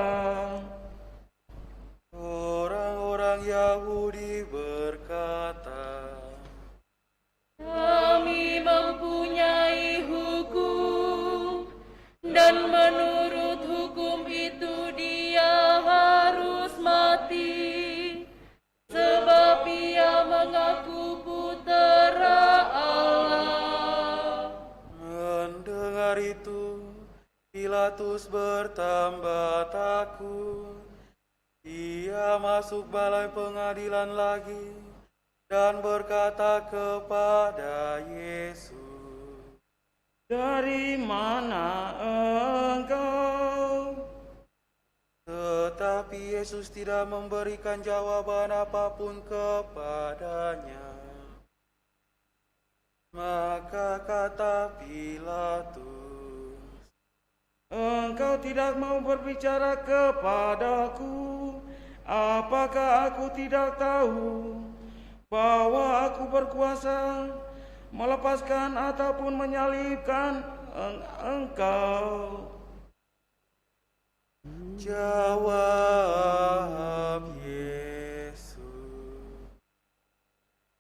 Orang-orang Yahudi berkata,
Kami mempunyai hukum, dan menurut hukum itu dia harus mati, sebab ia mengaku putera Allah.
mendengar itu, Pilatus bertambah takut. Ia masuk balai pengadilan lagi dan berkata kepada Yesus,
Dari mana engkau?
tetapi Yesus tidak memberikan jawaban apapun kepadanya. Maka kata Pilatus,
Engkau tidak mau berbicara kepadaku. Apakah aku tidak tahu bahwa aku berkuasa melepaskan ataupun menyalibkan engkau?
jawab Yesus,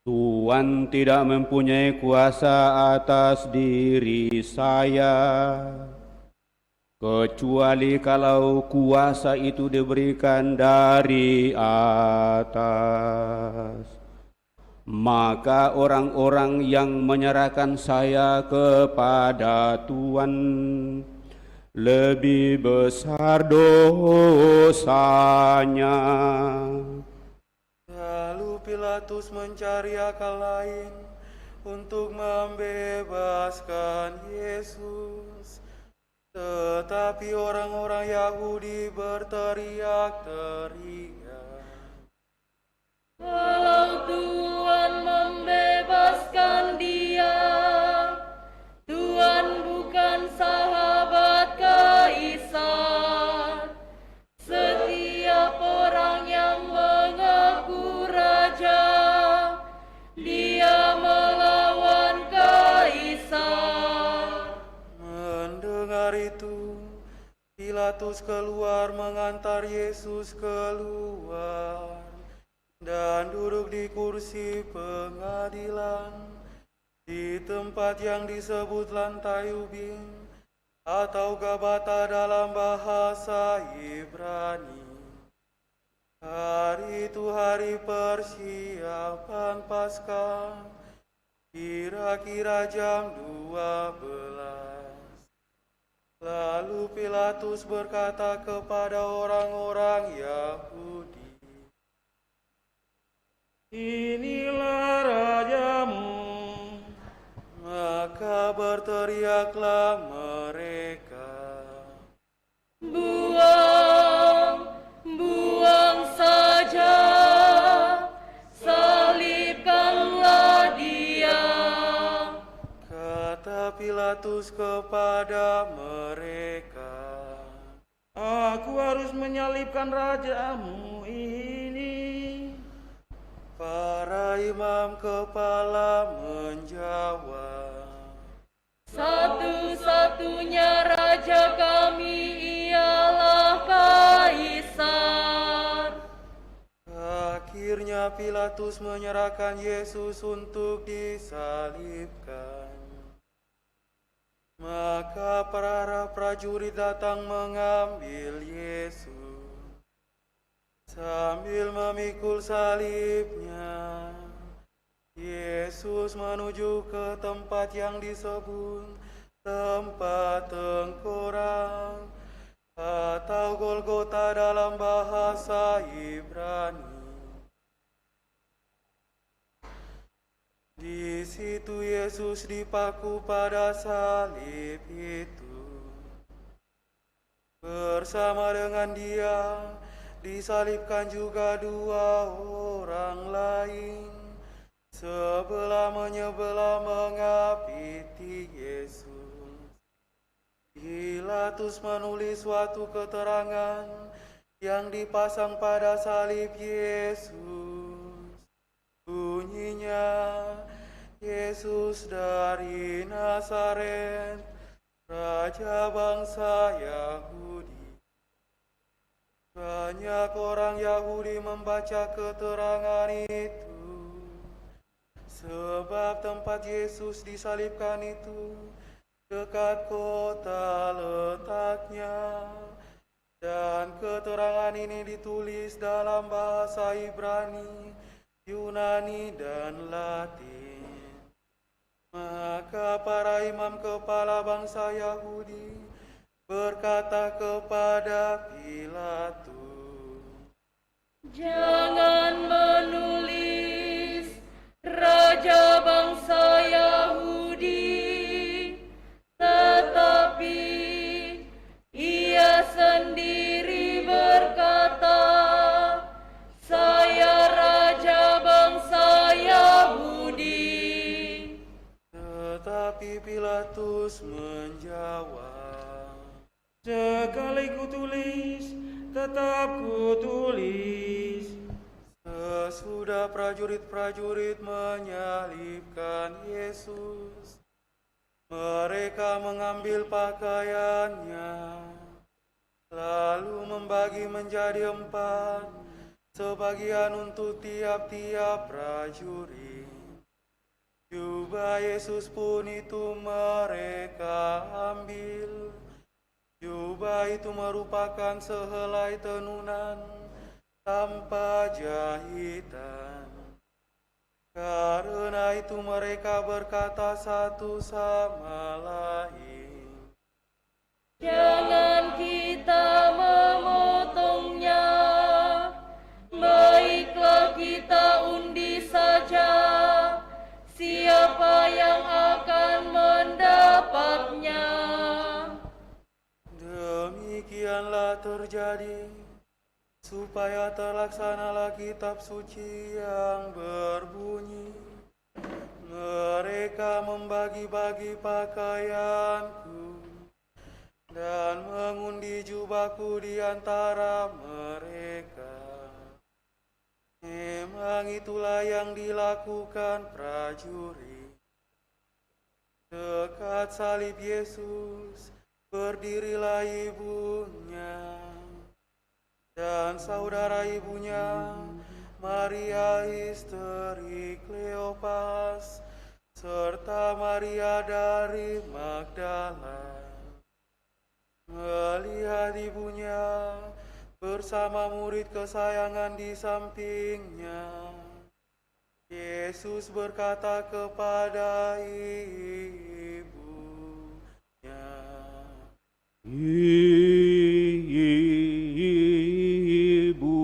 Tuhan tidak mempunyai kuasa atas diri saya, kecuali kalau kuasa itu diberikan dari atas. Maka orang-orang yang menyerahkan saya kepada Tuhan lebih besar dosanya.
Lalu Pilatus mencari akal lain untuk membebaskan Yesus. Tetapi orang-orang Yahudi berteriak-teriak,
"Kalau Tuhan membebaskan dia, Tuhan bukan sahabat Kaisar. Setiap orang yang mengaku raja, dia melawan Kaisar."
Mendengar itu, Pilatus keluar mengantar Yesus keluar dan duduk di kursi pengadilan di tempat yang disebut lantai ubin atau Gabata dalam bahasa Ibrani. Hari itu hari persiapan Paskah, kira-kira jam 12. Lalu Pilatus berkata kepada orang-orang Yahudi,
Inilah rajamu.
maka berteriaklah mereka,
"Buang, buang saja, salibkanlah dia."
kata Pilatus kepada mereka,
Aku harus menyalibkan rajamu ini.
para imam kepala menjawab,
"Satu-satunya raja kami ialah Kaisar."
Akhirnya Pilatus menyerahkan Yesus untuk disalibkan. Maka para prajurit datang mengambil Yesus. Sambil memikul salibnya, Yesus menuju ke tempat yang disebut tempat tengkorak atau Golgota dalam bahasa Ibrani. Di situ Yesus dipaku pada salib itu. Bersama dengan dia disalibkan juga dua orang lain, sebelah menyebelah mengapiti Yesus. Pilatus menulis suatu keterangan yang dipasang pada salib Yesus. Bunyinya, Yesus dari Nazaret, Raja bangsa Yahudi. Banyak orang Yahudi membaca keterangan itu, sebab tempat Yesus disalibkan itu dekat kota letaknya, dan keterangan ini ditulis dalam bahasa Ibrani, Yunani, dan Latin. Maka para imam kepala bangsa Yahudi berkata kepada Pilatus,
"Jangan menulis Raja bangsa Yahudi, tetapi ia sendiri berkata, saya Raja bangsa Yahudi."
Tetapi Pilatus menjawab,
Sekali kutulis, tetap kutulis.
sesudah prajurit-prajurit menyalibkan Yesus, mereka mengambil pakaiannya, lalu membagi menjadi 4, sebagian untuk tiap-tiap prajurit. Jubah Yesus pun itu mereka ambil. Jubah itu merupakan sehelai tenunan tanpa jahitan. Karena itu mereka berkata satu sama lain,
Jangan kita memotongnya, baiklah kita undi saja siapa
terjadi, supaya terlaksanalah kitab suci yang berbunyi, mereka membagi-bagi pakaianku dan mengundi jubahku di antara mereka. Memang itulah yang dilakukan prajurit. Dekat salib Yesus berdirilah ibunya dan saudara ibunya, Maria istri Kleopas, serta Maria dari Magdala. Melihat ibunya bersama murid kesayangan di sampingnya, Yesus berkata kepada ibunya,
Ibu,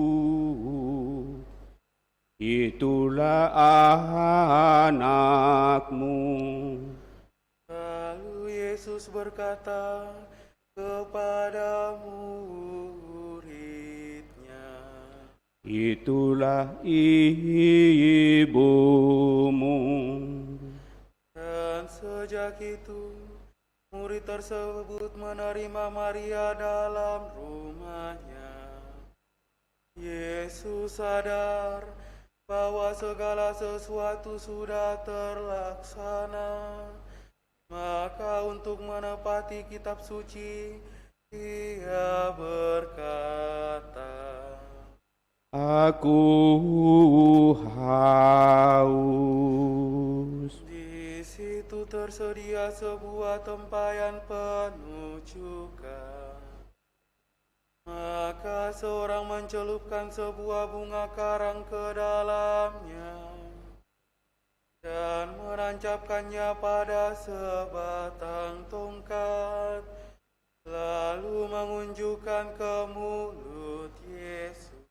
itulah anakmu.
Lalu Yesus berkata kepada muridnya,
itulah ibumu.
Dan sejak itu murid tersebut menerima Maria dalam rumahnya. Yesus sadar bahwa segala sesuatu sudah terlaksana. Maka untuk menepati kitab suci, Ia berkata,
Aku haus.
Di situ tersedia sebuah tempayan penuh cuka. Maka seorang mencelupkan sebuah bunga karang ke dalamnya dan menancapkannya pada sebatang tongkat, lalu mengunjukkan ke mulut Yesus.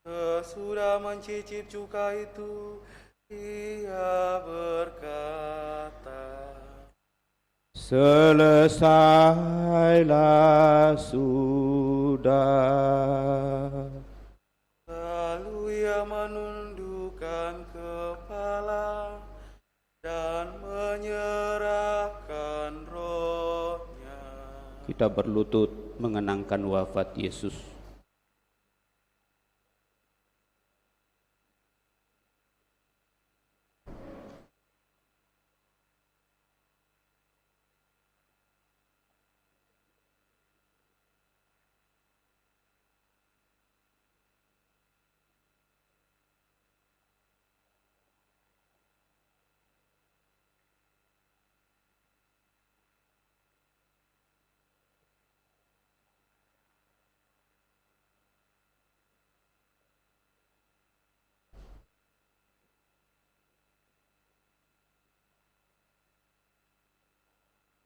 Sesudah mencicip cuka itu, Ia berkata,
selesailah sudah.
Lalu Ia menundukkan kepala dan menyerahkan rohnya.
Kita berlutut mengenangkan wafat Yesus.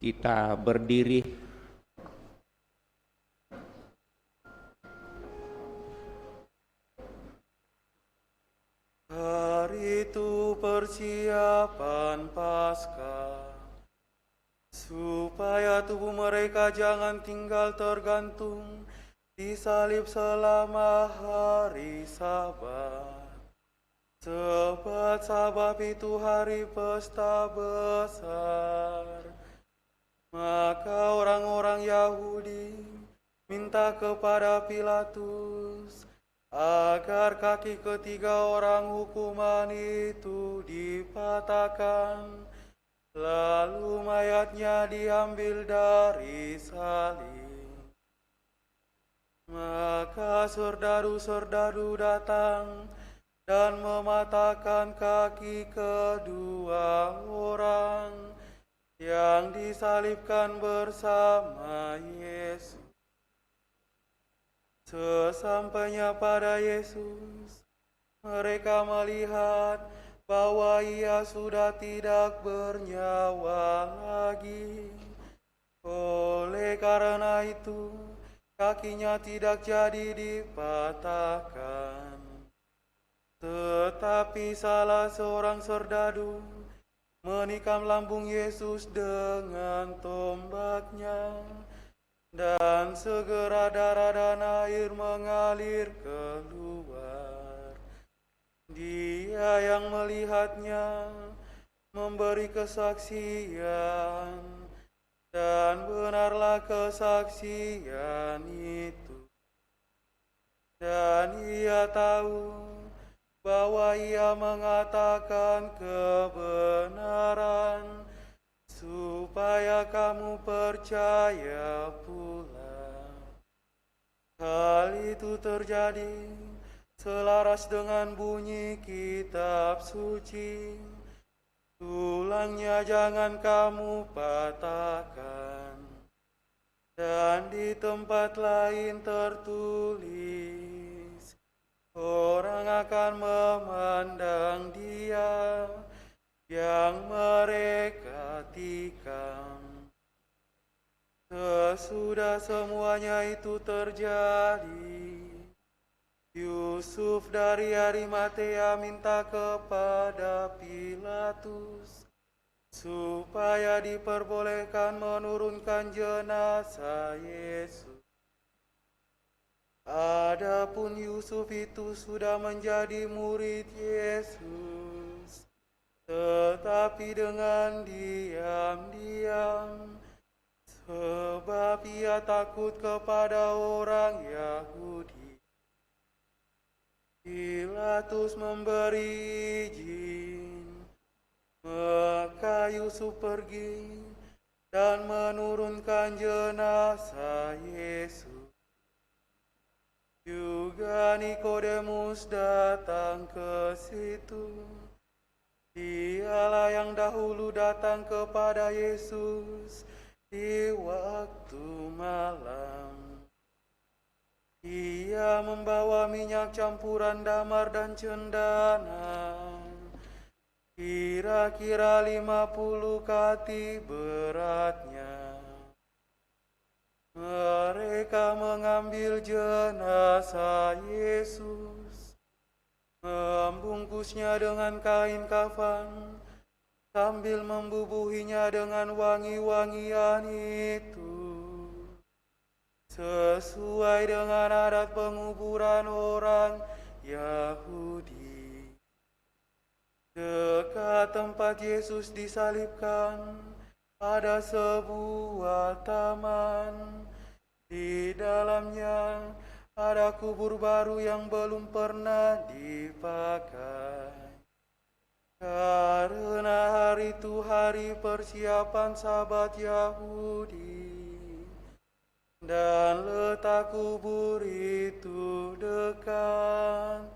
Kita berdiri.
Hari itu persiapan Paskah, supaya tubuh mereka jangan tinggal tergantung di salib selama hari Sabat. Sebab itu hari pesta besar. Maka orang-orang Yahudi minta kepada Pilatus agar kaki ketiga orang hukuman itu dipatahkan, lalu mayatnya diambil dari salib. Maka serdadu-serdadu datang dan mematahkan kaki kedua orang yang disalibkan bersama Yesus. Sesampainya pada Yesus, mereka melihat bahwa Ia sudah tidak bernyawa lagi. Oleh karena itu, kakinya tidak jadi dipatahkan. Tetapi salah seorang serdadu menikam lambung Yesus dengan tombaknya, Dan segera darah dan air mengalir keluar. Dia yang melihatnya memberi kesaksian, dan benarlah kesaksian itu. Dan ia tahu bahwa ia mengatakan kebenaran, supaya kamu percaya pula. Hal itu terjadi selaras dengan bunyi kitab suci. Tulangnya jangan kamu patahkan. Dan di tempat lain tertulis, orang akan memandang dia yang mereka tikam. Sesudah semuanya itu terjadi, Yusuf dari Arimatea minta kepada Pilatus supaya diperbolehkan menurunkan jenazah Yesus. Adapun Yusuf itu sudah menjadi murid Yesus, tetapi dengan diam-diam, sebab ia takut kepada orang Yahudi. Pilatus memberi izin, maka Yusuf pergi dan menurunkan jenazah Yesus. Juga Nikodemus datang ke situ. Dialah yang dahulu datang kepada Yesus di waktu malam. Ia membawa minyak campuran damar dan cendana, kira-kira 50 kati beratnya. Mereka mengambil jenazah Yesus, membungkusnya dengan kain kafan, sambil membubuhinya dengan wangi-wangian itu, sesuai dengan adat penguburan orang Yahudi. Dekat tempat Yesus disalibkan ada sebuah taman. Di dalamnya ada kubur baru yang belum pernah dipakai. Karena hari itu hari persiapan Sabat Yahudi, dan letak kubur itu dekat.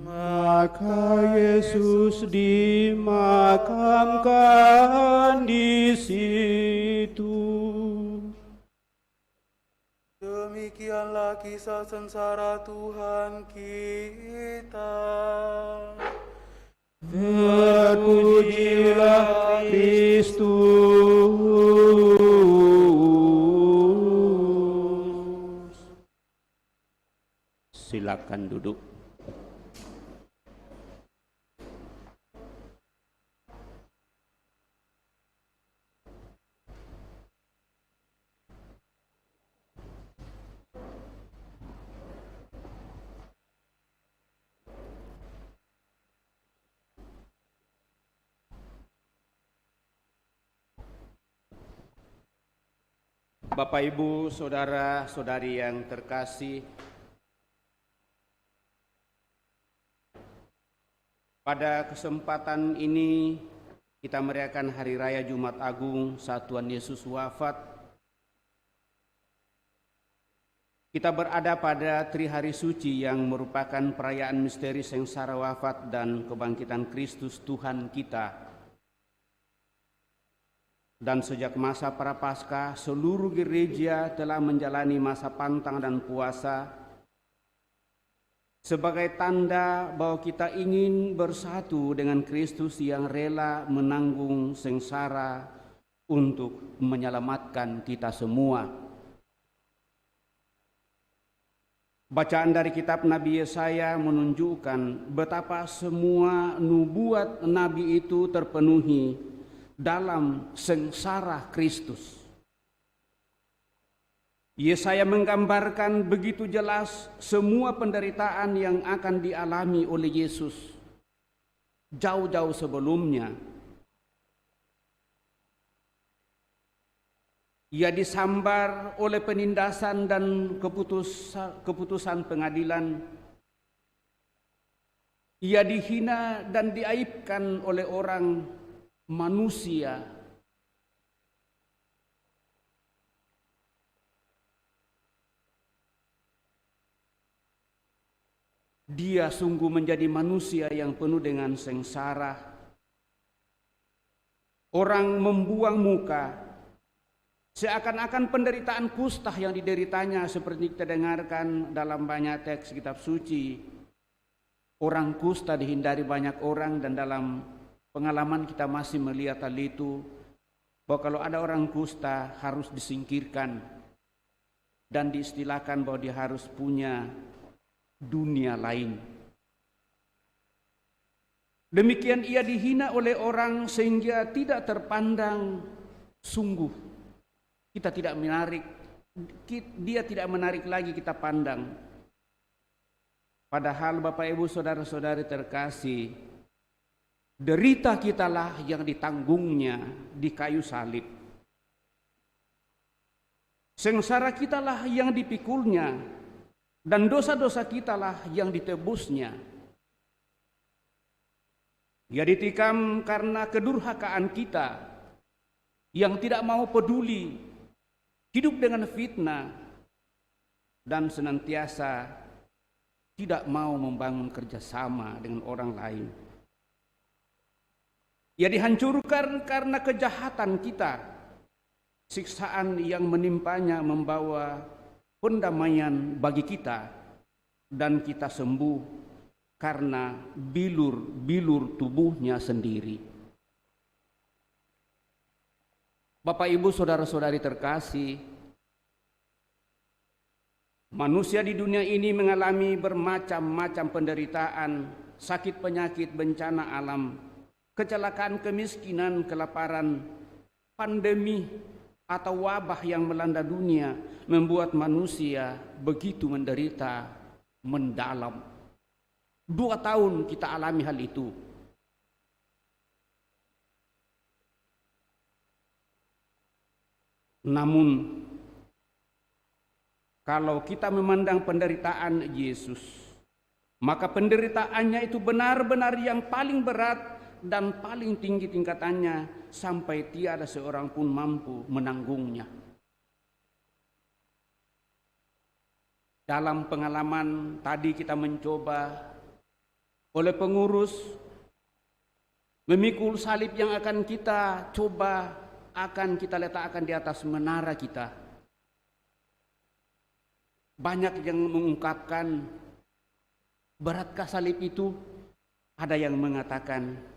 Maka Yesus dimakamkan di situ.
Demikianlah kisah sengsara Tuhan kita.
Terpujilah Kristus. Silakan duduk. Bapak, Ibu, Saudara-saudari yang terkasih, pada kesempatan ini kita merayakan Hari Raya Jumat Agung saat Tuhan Yesus wafat. Kita berada pada Trihari Suci yang merupakan perayaan misteri sengsara wafat dan kebangkitan Kristus Tuhan kita. Dan sejak masa Prapaskah, seluruh gereja telah menjalani masa pantang dan puasa sebagai tanda bahwa kita ingin bersatu dengan Kristus yang rela menanggung sengsara untuk menyelamatkan kita semua. Bacaan dari kitab Nabi Yesaya menunjukkan betapa semua nubuat Nabi itu terpenuhi dalam sengsara Kristus. Yesaya menggambarkan begitu jelas semua penderitaan yang akan dialami oleh Yesus jauh-jauh sebelumnya. Ia disambar oleh penindasan dan keputusan pengadilan. Ia dihina dan diaibkan oleh orang manusia. Dia sungguh menjadi manusia yang penuh dengan sengsara. Orang membuang muka, seakan-akan penderitaan kusta yang dideritanya seperti kita dengarkan dalam banyak teks kitab suci. Orang kusta dihindari banyak orang, dan dalam pengalaman kita masih melihat hal itu, bahwa kalau ada orang kusta harus disingkirkan dan diistilahkan bahwa dia harus punya dunia lain. Demikian ia dihina oleh orang sehingga tidak terpandang sungguh. Kita tidak menarik, dia tidak menarik lagi kita pandang. Padahal Bapak Ibu Saudara-saudari terkasih, derita kitalah yang ditanggungnya di kayu salib. Sengsara kitalah yang dipikulnya, dan dosa-dosa kitalah yang ditebusnya. Ia ditikam karena kedurhakaan kita yang tidak mau peduli, hidup dengan fitnah, dan senantiasa tidak mau membangun kerjasama dengan orang lain. Ia dihancurkan karena kejahatan kita. Siksaan yang menimpanya membawa pendamaian bagi kita, dan kita sembuh karena bilur-bilur tubuhnya sendiri. Bapak Ibu Saudara-saudari terkasih, manusia di dunia ini mengalami bermacam-macam penderitaan, sakit penyakit, bencana alam, kecelakaan, kemiskinan, kelaparan, pandemi, atau wabah yang melanda dunia membuat manusia begitu menderita mendalam. 2 tahun kita alami hal itu. Namun kalau kita memandang penderitaan Yesus, maka penderitaannya itu benar-benar yang paling berat dan paling tinggi tingkatannya, sampai tiada seorang pun mampu menanggungnya. Dalam pengalaman tadi kita mencoba oleh pengurus memikul salib yang akan kita coba, akan kita letakkan di atas menara kita. Banyak yang mengungkapkan, beratkah salib itu? Ada yang mengatakan,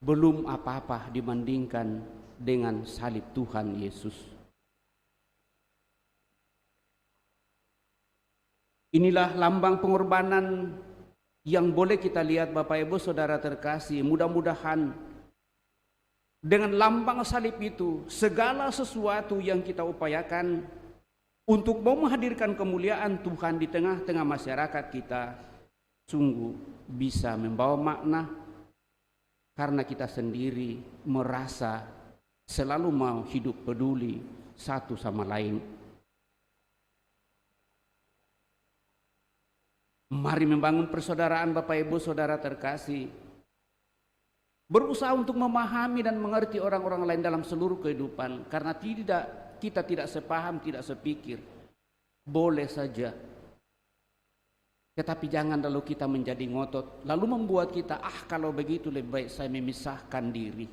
belum apa-apa dibandingkan dengan salib Tuhan Yesus. Inilah lambang pengorbanan yang boleh kita lihat Bapak Ibu Saudara terkasih. Mudah-mudahan dengan lambang salib itu, segala sesuatu yang kita upayakan untuk mau menghadirkan kemuliaan Tuhan di tengah-tengah masyarakat kita, sungguh bisa membawa makna, karena kita sendiri merasa selalu mau hidup peduli satu sama lain. Mari membangun persaudaraan Bapak Ibu Saudara terkasih. Berusaha untuk memahami dan mengerti orang-orang lain dalam seluruh kehidupan, karena kita tidak sepaham, tidak sepikir. Boleh saja. Tetapi jangan lalu kita menjadi ngotot, lalu membuat kita, kalau begitu lebih baik saya memisahkan diri.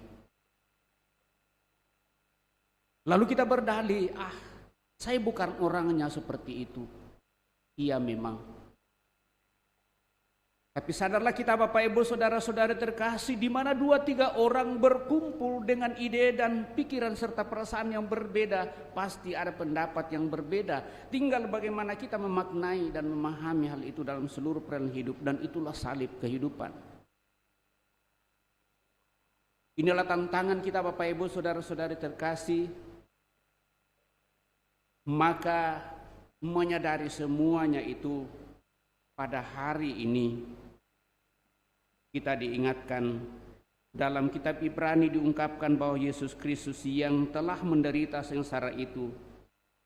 Lalu kita berdalih, saya bukan orangnya seperti itu. Iya memang. Tapi sadarlah kita Bapak Ibu Saudara-saudara terkasih, di mana 2-3 orang berkumpul dengan ide dan pikiran serta perasaan yang berbeda, pasti ada pendapat yang berbeda. Tinggal bagaimana kita memaknai dan memahami hal itu dalam seluruh peran hidup, dan itulah salib kehidupan. Inilah tantangan kita Bapak Ibu Saudara-saudari terkasih. Maka menyadari semuanya itu, pada hari ini kita diingatkan dalam kitab Ibrani diungkapkan bahwa Yesus Kristus yang telah menderita sengsara itu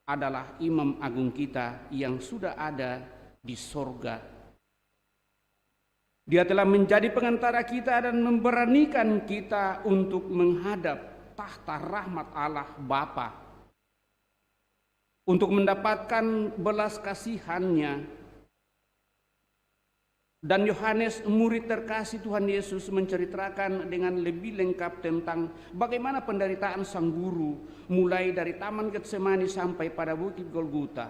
adalah imam agung kita yang sudah ada di sorga. Dia telah menjadi pengantara kita dan memberanikan kita untuk menghadap tahta rahmat Allah Bapa, untuk mendapatkan belas kasihan-Nya. Dan Yohanes, murid terkasih Tuhan Yesus, menceritakan dengan lebih lengkap tentang bagaimana penderitaan sang guru, mulai dari Taman Getsemani sampai pada Bukit Golgota.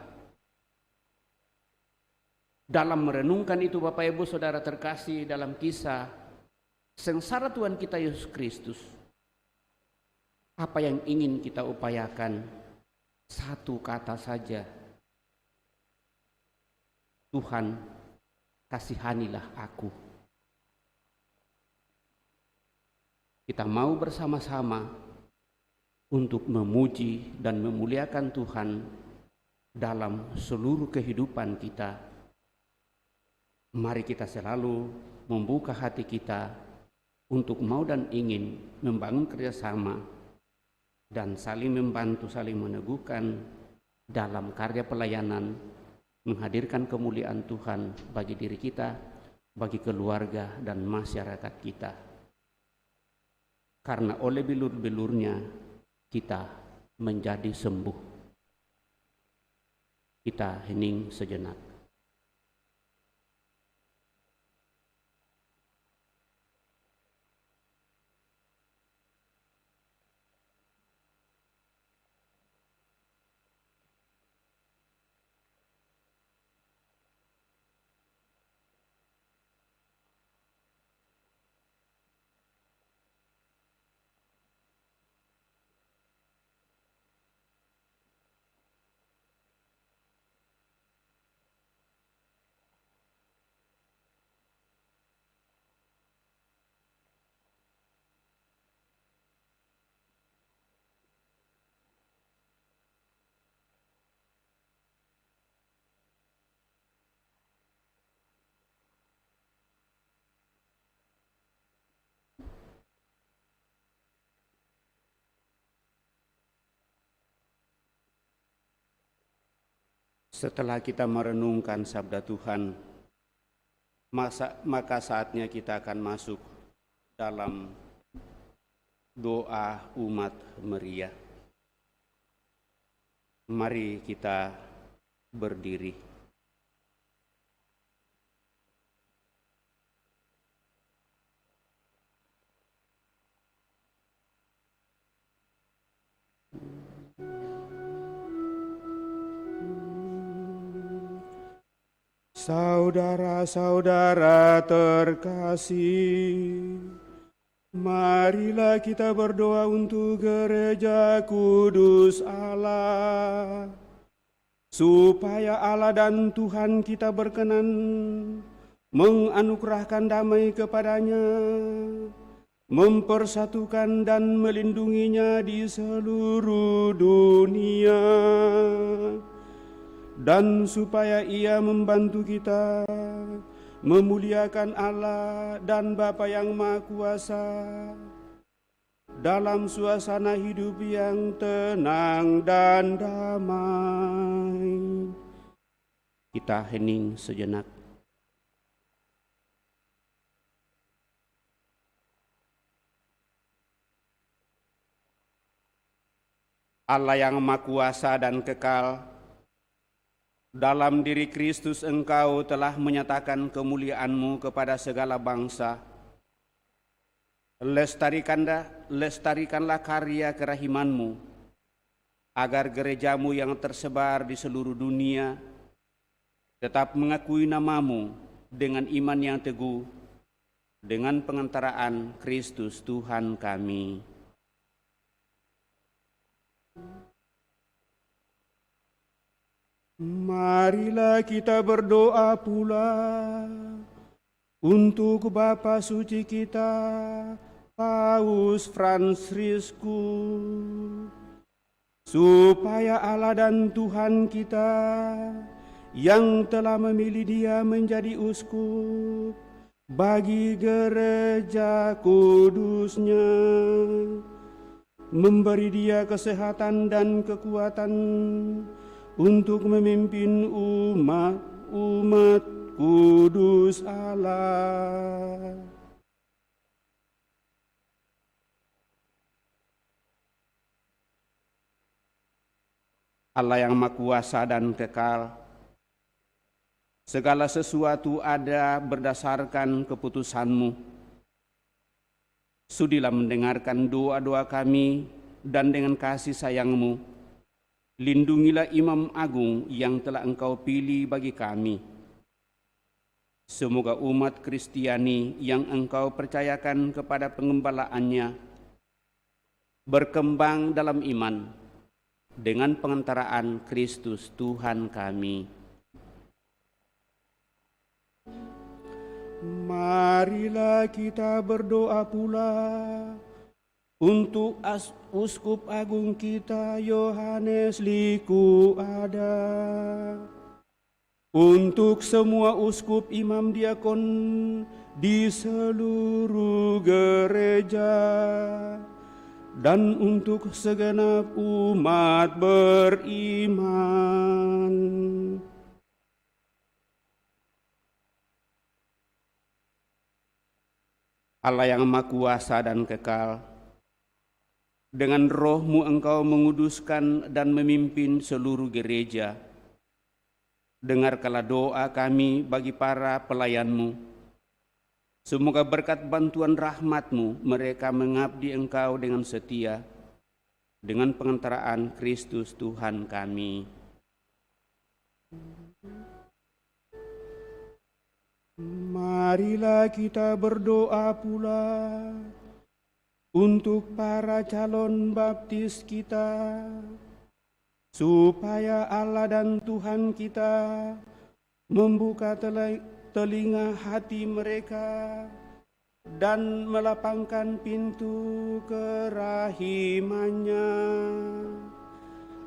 Dalam merenungkan itu, Bapak Ibu Saudara terkasih, dalam kisah sengsara Tuhan kita Yesus Kristus, apa yang ingin kita upayakan? Satu kata saja, Tuhan, kasihanilah aku. Kita mau bersama-sama untuk memuji dan memuliakan Tuhan dalam seluruh kehidupan kita. Mari kita selalu membuka hati kita untuk mau dan ingin membangun kerjasama dan saling membantu, saling meneguhkan dalam karya pelayanan, menghadirkan kemuliaan Tuhan bagi diri kita, bagi keluarga dan masyarakat kita. Karena oleh bilur-bilurnya kita menjadi sembuh. Kita hening sejenak. Setelah kita merenungkan sabda Tuhan, maka saatnya kita akan masuk dalam doa umat meriah. Mari kita berdiri.
Saudara-saudara terkasih, marilah kita berdoa untuk gereja kudus Allah, supaya Allah dan Tuhan kita berkenan menganugerahkan damai kepadanya, mempersatukan dan melindunginya di seluruh dunia, dan supaya Ia membantu kita memuliakan Allah dan Bapa yang Maha Kuasa dalam suasana hidup yang tenang dan damai.
Kita hening sejenak. Allah yang Maha Kuasa dan kekal, dalam diri Kristus Engkau telah menyatakan kemuliaan-Mu kepada segala bangsa. Lestarikanlah karya kerahiman-Mu, agar gereja-Mu yang tersebar di seluruh dunia tetap mengakui nama-Mu dengan iman yang teguh, dengan pengantaraan Kristus Tuhan kami.
Marilah kita berdoa pula untuk Bapa Suci kita, Paus Fransiskus, supaya Allah dan Tuhan kita yang telah memilih Dia menjadi uskup bagi gereja kudusnya, memberi Dia kesehatan dan kekuatan untuk memimpin umat kudus Allah. Allah yang Maha Kuasa dan kekal, segala sesuatu ada berdasarkan keputusan-Mu. Sudilah mendengarkan doa-doa kami dan dengan kasih sayang-Mu, lindungilah Imam Agung yang telah Engkau pilih bagi kami. Semoga umat Kristiani yang Engkau percayakan kepada pengembalaannya berkembang dalam iman dengan pengantaraan Kristus Tuhan kami. Marilah kita berdoa pula untuk Uskup Agung kita Yohanes Liku Ada, untuk semua uskup, imam, diakon di seluruh gereja, dan untuk segenap umat beriman. Allah yang Maha Kuasa dan kekal, dengan roh-Mu Engkau menguduskan dan memimpin seluruh gereja. Dengarkanlah doa kami bagi para pelayan-Mu. Semoga berkat bantuan rahmat-Mu mereka mengabdi Engkau dengan setia, dengan pengantaraan Kristus Tuhan kami. Marilah kita berdoa pula untuk para calon baptis kita, supaya Allah dan Tuhan kita membuka telinga hati mereka dan melapangkan pintu kerahimannya,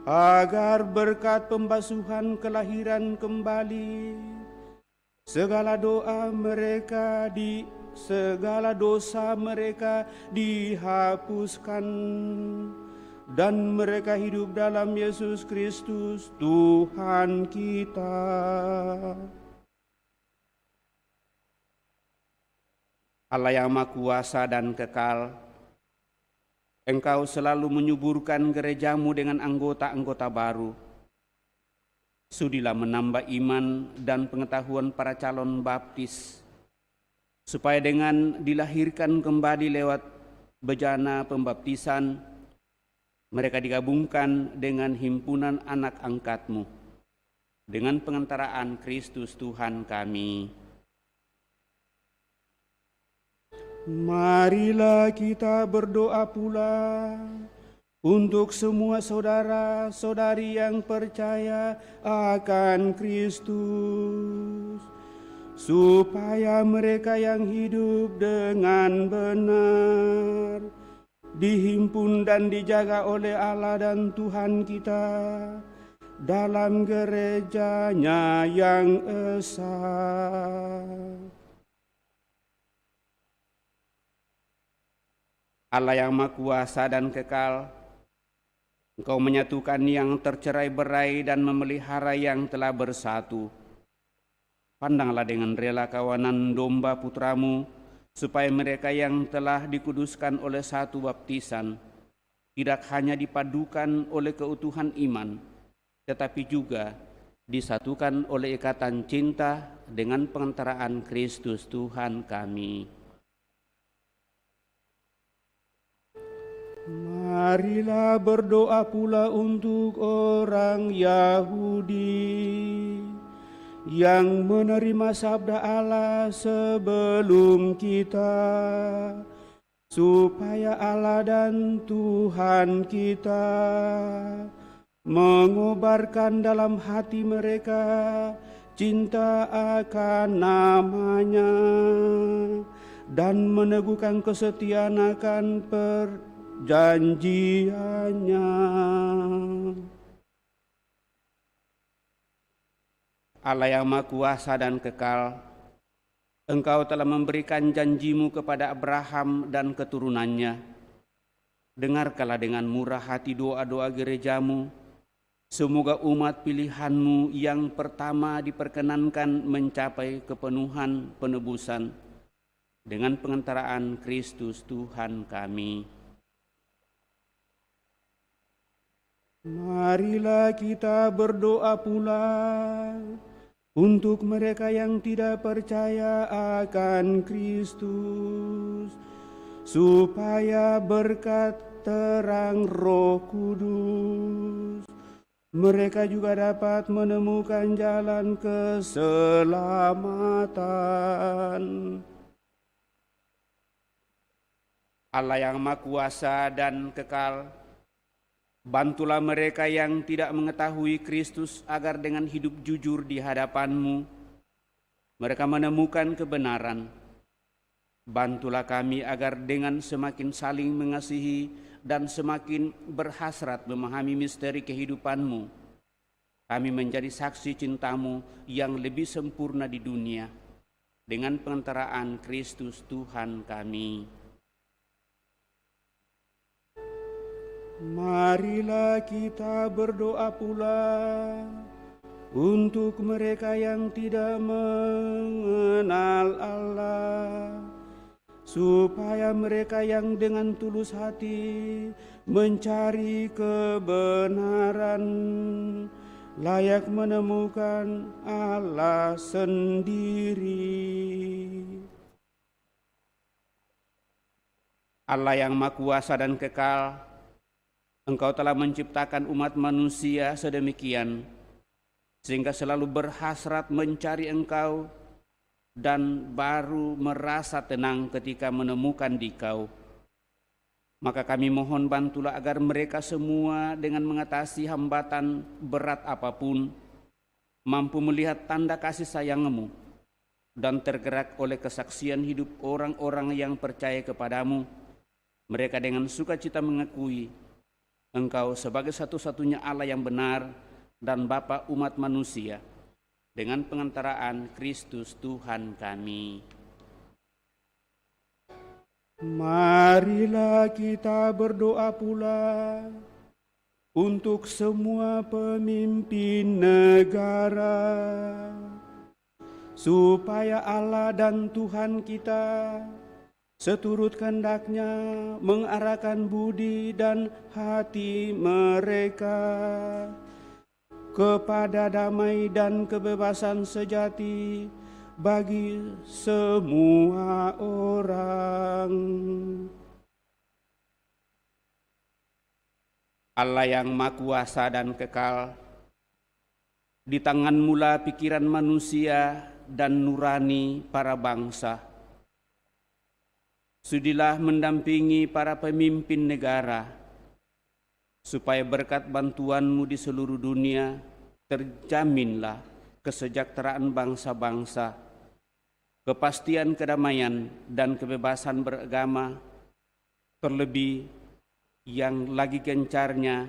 agar berkat pembasuhan kelahiran kembali segala dosa mereka dihapuskan, dan mereka hidup dalam Yesus Kristus Tuhan kita. Allah yang Maha Kuasa dan kekal, Engkau selalu menyuburkan gereja-Mu dengan anggota-anggota baru. Sudilah menambah iman dan pengetahuan para calon baptis, supaya dengan dilahirkan kembali lewat bejana pembaptisan, mereka digabungkan dengan himpunan anak angkat-Mu, dengan pengantaraan Kristus Tuhan kami. Marilah kita berdoa pula untuk semua saudara-saudari yang percaya akan Kristus, supaya mereka yang hidup dengan benar dihimpun dan dijaga oleh Allah dan Tuhan kita dalam gerejanya yang esa. Allah yang Maha Kuasa dan kekal, Engkau menyatukan yang tercerai-berai dan memelihara yang telah bersatu. Pandanglah dengan rela kawanan domba putra-Mu, supaya mereka yang telah dikuduskan oleh satu baptisan tidak hanya dipadukan oleh keutuhan iman, tetapi juga disatukan oleh ikatan cinta dengan pengantaraan Kristus Tuhan kami. Marilah berdoa pula untuk orang Yahudi yang menerima sabda Allah sebelum kita, supaya Allah dan Tuhan kita mengobarkan dalam hati mereka cinta akan nama-Nya dan meneguhkan kesetiaan akan janjiannya. Allah yang Maha Kuasa dan kekal, Engkau telah memberikan janjimu kepada Abraham dan keturunannya. Dengarkanlah dengan murah hati doa-doa gerejamu. Semoga umat pilihanmu yang pertama diperkenankan mencapai kepenuhan penebusan dengan pengantaraan Kristus Tuhan kami. Marilah kita berdoa pula untuk mereka yang tidak percaya akan Kristus, supaya berkat terang Roh Kudus mereka juga dapat menemukan jalan keselamatan. Allah yang Maha Kuasa dan kekal, bantulah mereka yang tidak mengetahui Kristus agar dengan hidup jujur di hadapan-Mu mereka menemukan kebenaran. Bantulah kami agar dengan semakin saling mengasihi dan semakin berhasrat memahami misteri kehidupan-Mu, kami menjadi saksi cinta-Mu yang lebih sempurna di dunia dengan pengantaraan Kristus Tuhan kami. Marilah kita berdoa pula untuk mereka yang tidak mengenal Allah, supaya mereka yang dengan tulus hati mencari kebenaran layak menemukan Allah sendiri. Allah yang Maha Kuasa dan kekal, Engkau telah menciptakan umat manusia sedemikian sehingga selalu berhasrat mencari Engkau dan baru merasa tenang ketika menemukan Dikau. Maka kami mohon bantulah agar mereka semua dengan mengatasi hambatan berat apapun mampu melihat tanda kasih sayang-Mu dan tergerak oleh kesaksian hidup orang-orang yang percaya kepadamu. Mereka dengan sukacita mengakui Engkau sebagai satu-satunya Allah yang benar dan Bapa umat manusia dengan pengantaraan Kristus Tuhan kami. Marilah kita berdoa pula untuk semua pemimpin negara, supaya Allah dan Tuhan kita seturut kehendak-Nya mengarahkan budi dan hati mereka kepada damai dan kebebasan sejati bagi semua orang. Allah yang Maha Kuasa dan kekal, di tangan-Mu lah pikiran manusia dan nurani para bangsa. Sudilah mendampingi para pemimpin negara, supaya berkat bantuan-Mu di seluruh dunia terjaminlah kesejahteraan bangsa-bangsa, kepastian kedamaian dan kebebasan beragama, terlebih yang lagi gencarnya,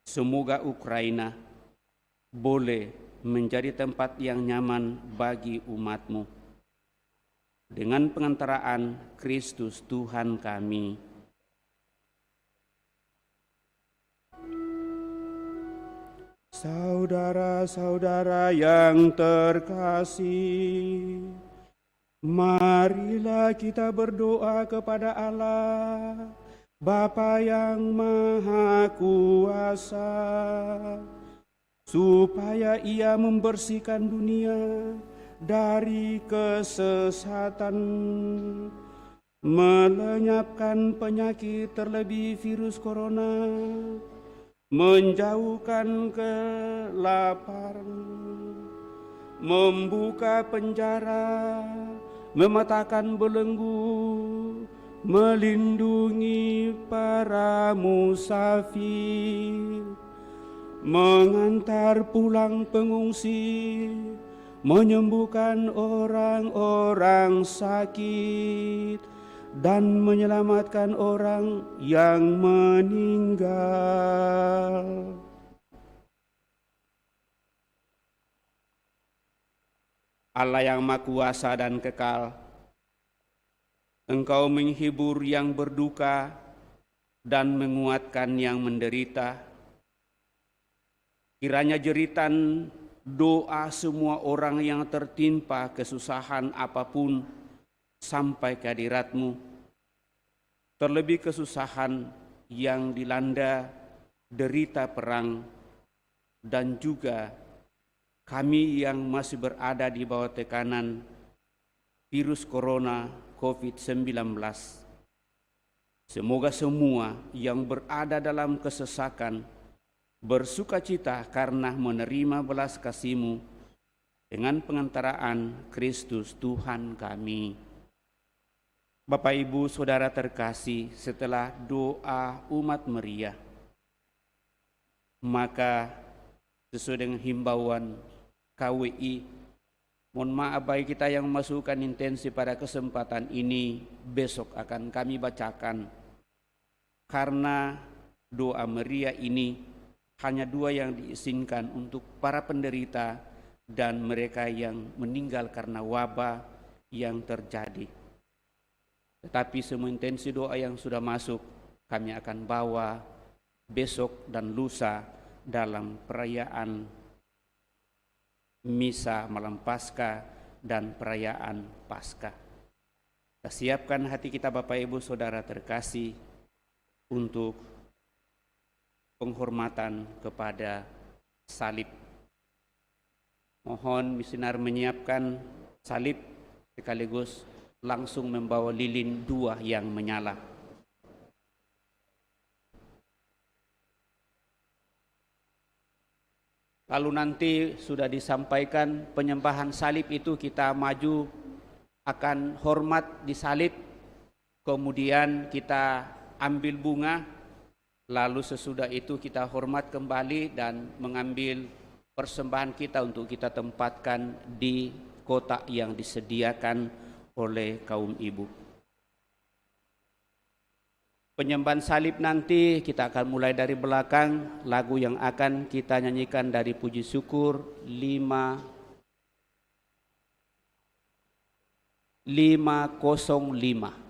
semoga Ukraina boleh menjadi tempat yang nyaman bagi umat-Mu. Dengan pengantaraan Kristus Tuhan kami. Saudara-saudara yang terkasih, marilah kita berdoa kepada Allah, Bapa yang Maha Kuasa, supaya Ia membersihkan dunia dari kesesatan, melenyapkan penyakit terlebih virus corona, menjauhkan kelaparan, membuka penjara, mematahkan belenggu, melindungi para musafir, mengantar pulang pengungsi, menyembuhkan orang-orang sakit, dan menyelamatkan orang yang meninggal. Allah yang Maha Kuasa dan kekal, Engkau menghibur yang berduka dan menguatkan yang menderita. Kiranya jeritan doa semua orang yang tertimpa kesusahan apapun sampai ke hadirat-Mu, terlebih kesusahan yang dilanda derita perang, dan juga kami yang masih berada di bawah tekanan virus corona COVID-19. Semoga semua yang berada dalam kesesakan bersukacita karena menerima belas kasih-Mu dengan pengantaraan Kristus Tuhan kami. Bapak, Ibu, Saudara terkasih, setelah doa umat meriah, maka sesuai dengan himbauan KWI, mohon maaf bagi kita yang memasukkan intensi pada kesempatan ini, besok akan kami bacakan, karena doa meriah ini hanya dua yang diizinkan untuk para penderita dan mereka yang meninggal karena wabah yang terjadi. Tetapi semua intensi doa yang sudah masuk kami akan bawa besok dan lusa dalam perayaan Misa Malam Paskah dan perayaan Paskah. Kita siapkan hati kita Bapak Ibu Saudara terkasih untuk penghormatan kepada salib. Mohon misioner menyiapkan salib sekaligus langsung membawa lilin 2 yang menyala. Lalu nanti sudah disampaikan penyembahan salib itu kita maju akan hormat di salib, kemudian kita ambil bunga, lalu sesudah itu kita hormat kembali dan mengambil persembahan kita untuk kita tempatkan di kotak yang disediakan oleh kaum ibu. Penyembahan salib nanti kita akan mulai dari belakang. Lagu yang akan kita nyanyikan dari puji syukur 505.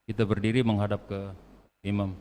Kita berdiri menghadap ke imam.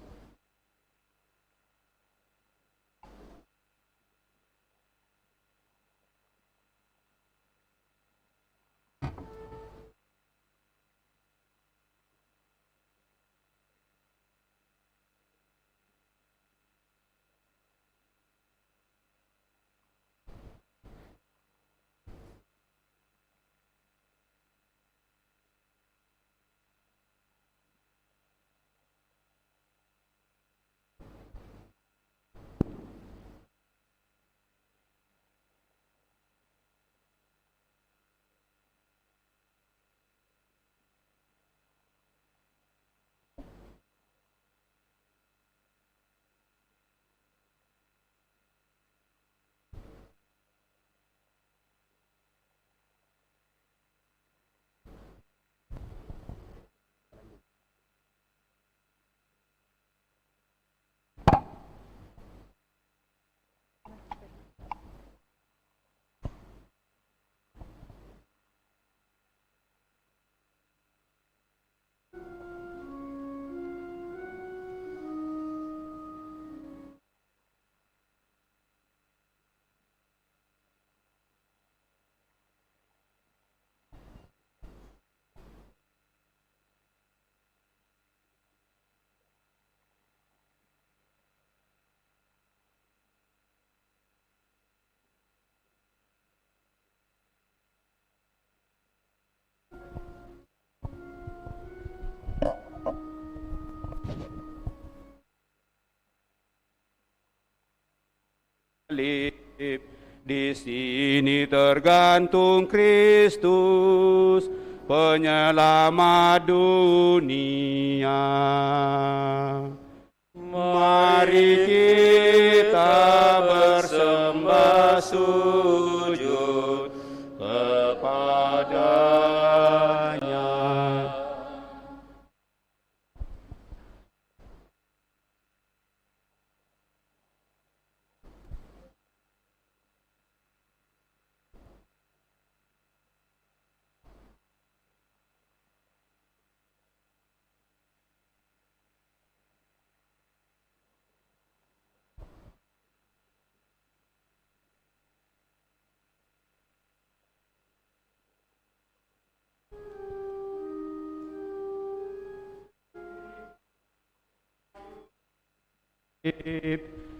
Di sini tergantung Kristus, penyelamat dunia. Mari kita bersembah sujud kepadanya.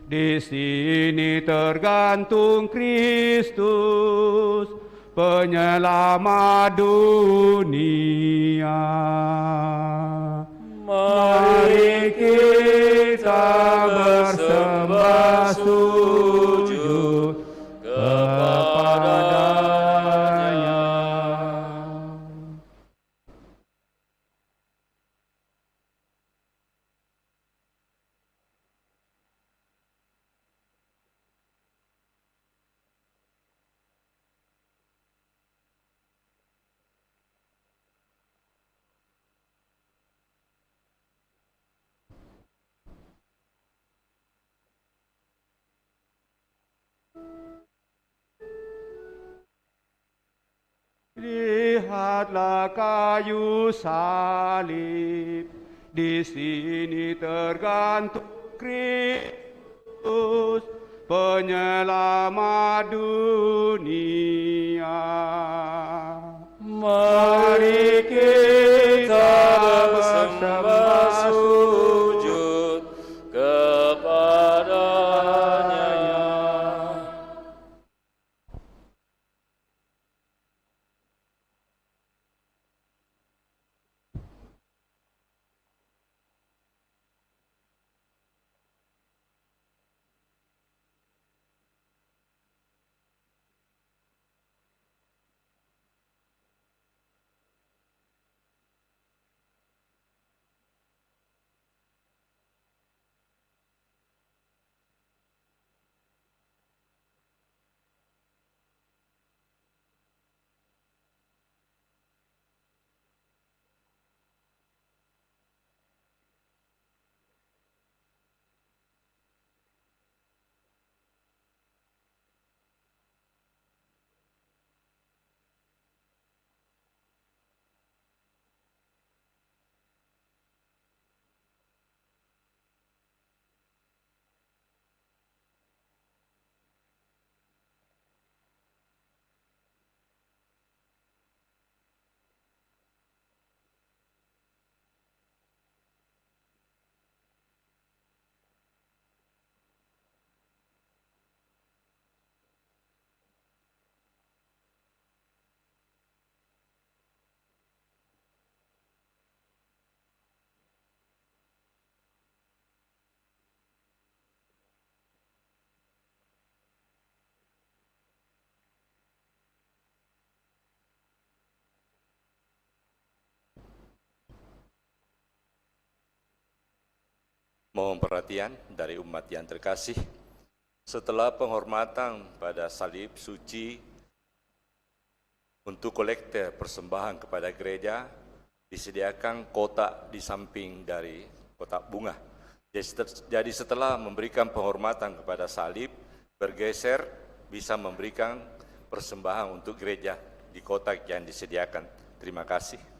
Di sini tergantung Kristus, penyelamat dunia. Mari kita bersembah sujud kepadanya. Lihatlah kayu salib, di sini tergantung Kristus, penyelamat dunia. Mari kita bersembah sujud kepadanya.
Mohon perhatian dari umat yang terkasih, setelah penghormatan pada salib suci untuk kolekte persembahan kepada gereja, disediakan kotak di samping dari kotak bunga. Jadi setelah memberikan penghormatan kepada salib, bergeser bisa memberikan persembahan untuk gereja di kotak yang disediakan. Terima kasih.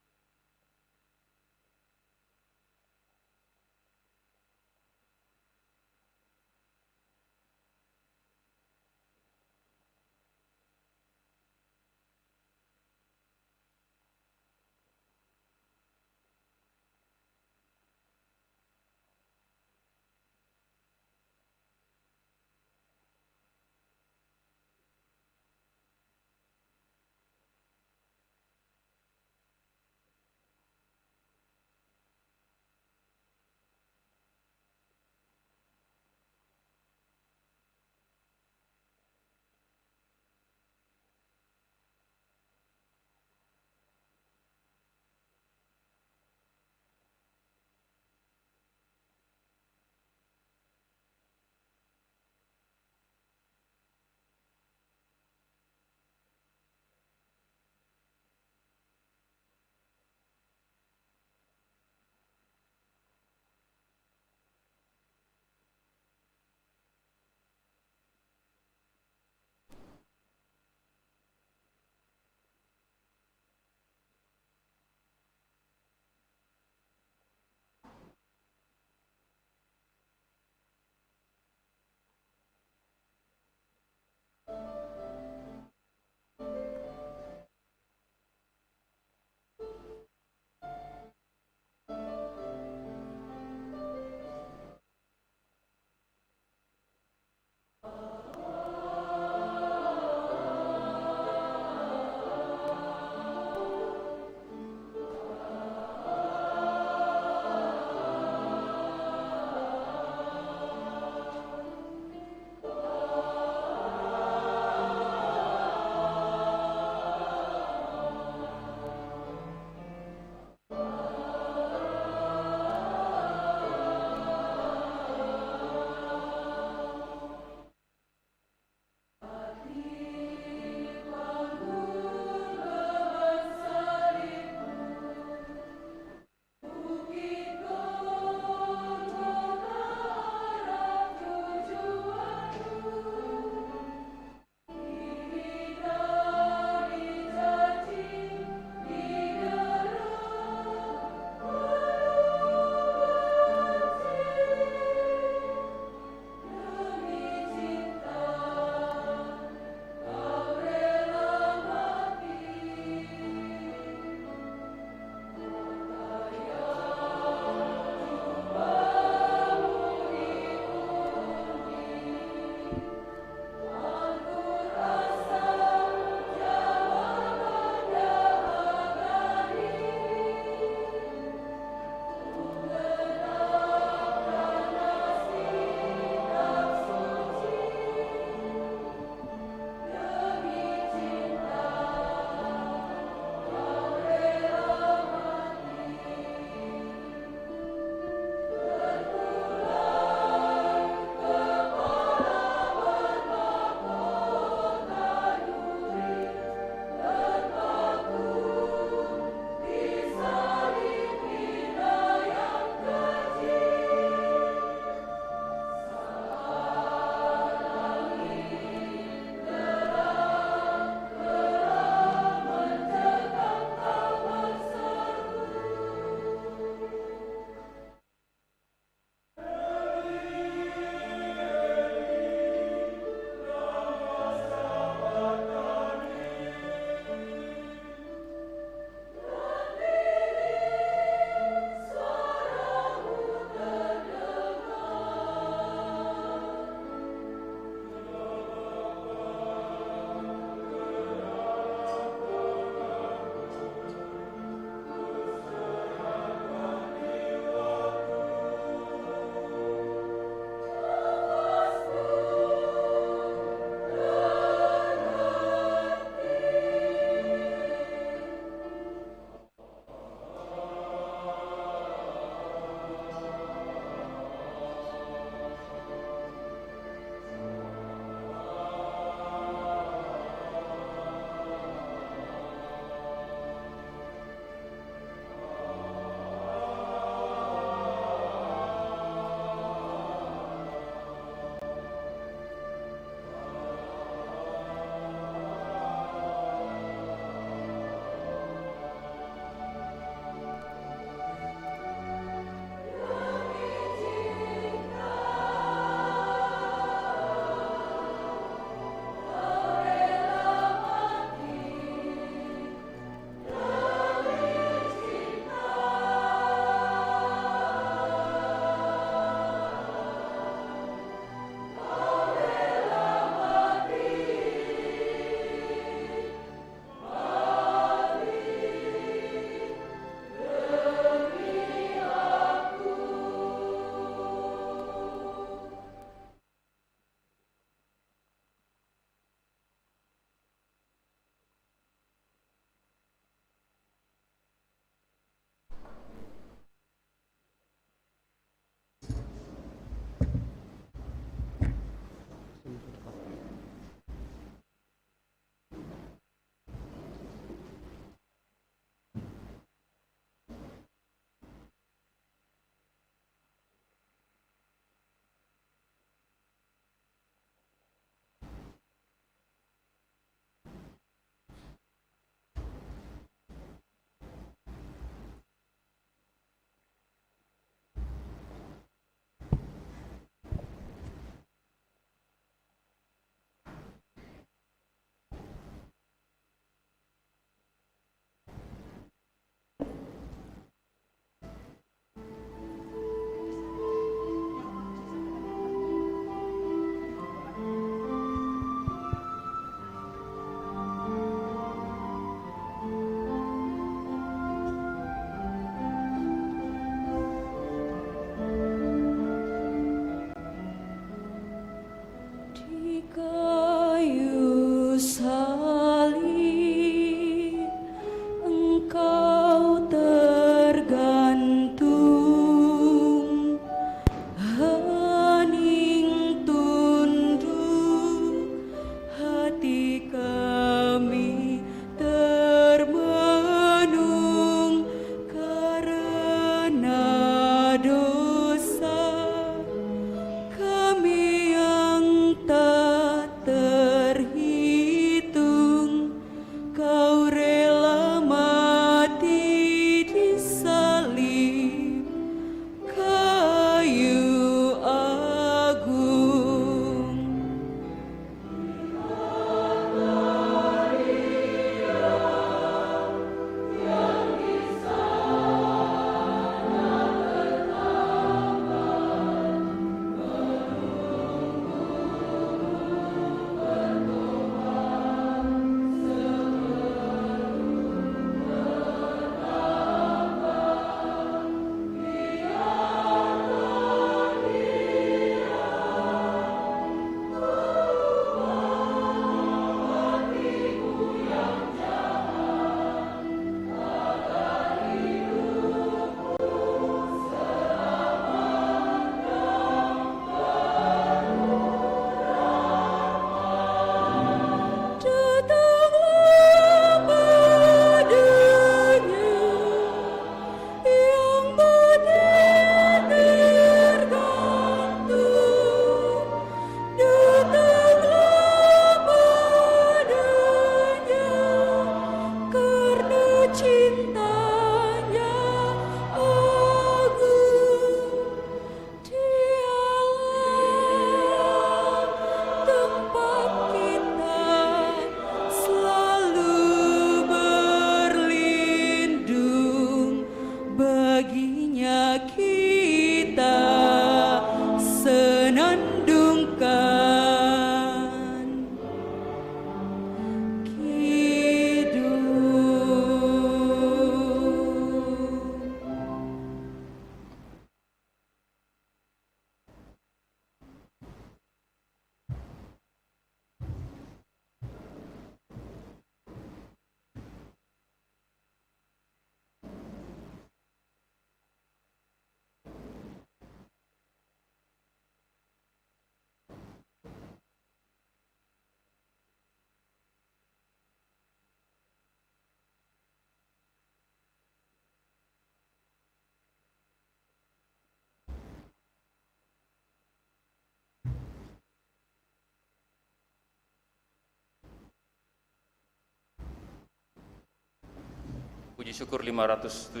Puji syukur 507.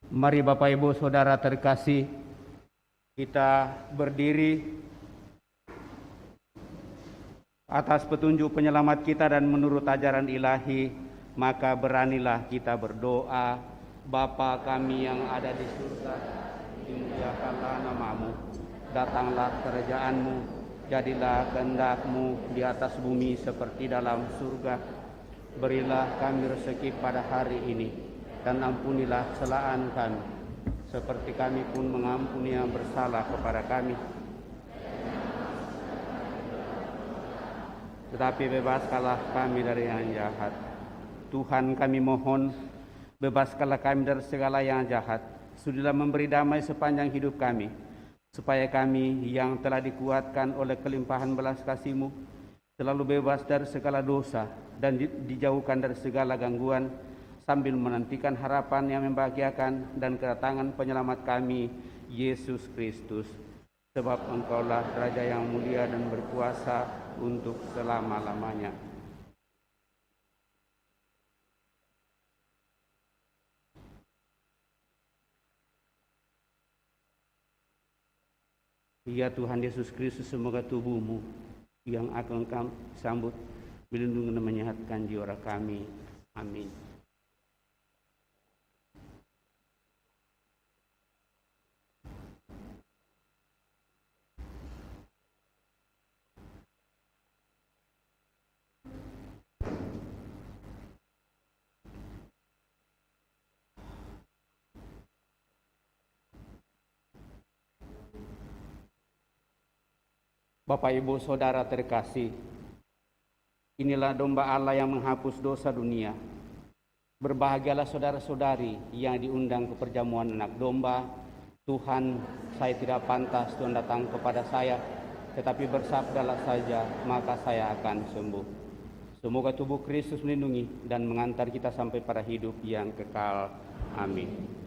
Mari Bapak Ibu Saudara terkasih, kita berdiri atas petunjuk penyelamat kita dan menurut ajaran ilahi, maka beranilah kita berdoa. Bapa kami yang ada di surga, dimuliakanlah namamu, datanglah kerajaanmu, jadilah kehendak-Mu di atas bumi seperti dalam surga. Berilah kami rezeki pada hari ini, dan ampunilah kesalahan kami, seperti kami pun mengampuni yang bersalah kepada kami. Tetapi bebaskanlah kami dari yang jahat. Tuhan, kami mohon, bebaskanlah kami dari segala yang jahat. Sudilah memberi damai sepanjang hidup kami, supaya kami yang telah dikuatkan oleh kelimpahan belas kasih-Mu selalu bebas dari segala dosa dan dijauhkan dari segala gangguan, sambil menantikan harapan yang membahagiakan dan kedatangan penyelamat kami, Yesus Kristus. Sebab Engkaulah Raja yang mulia dan berkuasa untuk selama-lamanya. Ya Tuhan Yesus Kristus, semoga tubuh-Mu yang akan kami sambut melindungi dan menyehatkan jiwa kami. Amin. Bapak Ibu Saudara terkasih, inilah domba Allah yang menghapus dosa dunia. Berbahagialah saudara-saudari yang diundang ke perjamuan anak domba. Tuhan, saya tidak pantas Tuhan datang kepada saya, tetapi bersabdalah saja, maka saya akan sembuh. Semoga tubuh Kristus melindungi dan mengantar kita sampai pada hidup yang kekal. Amin.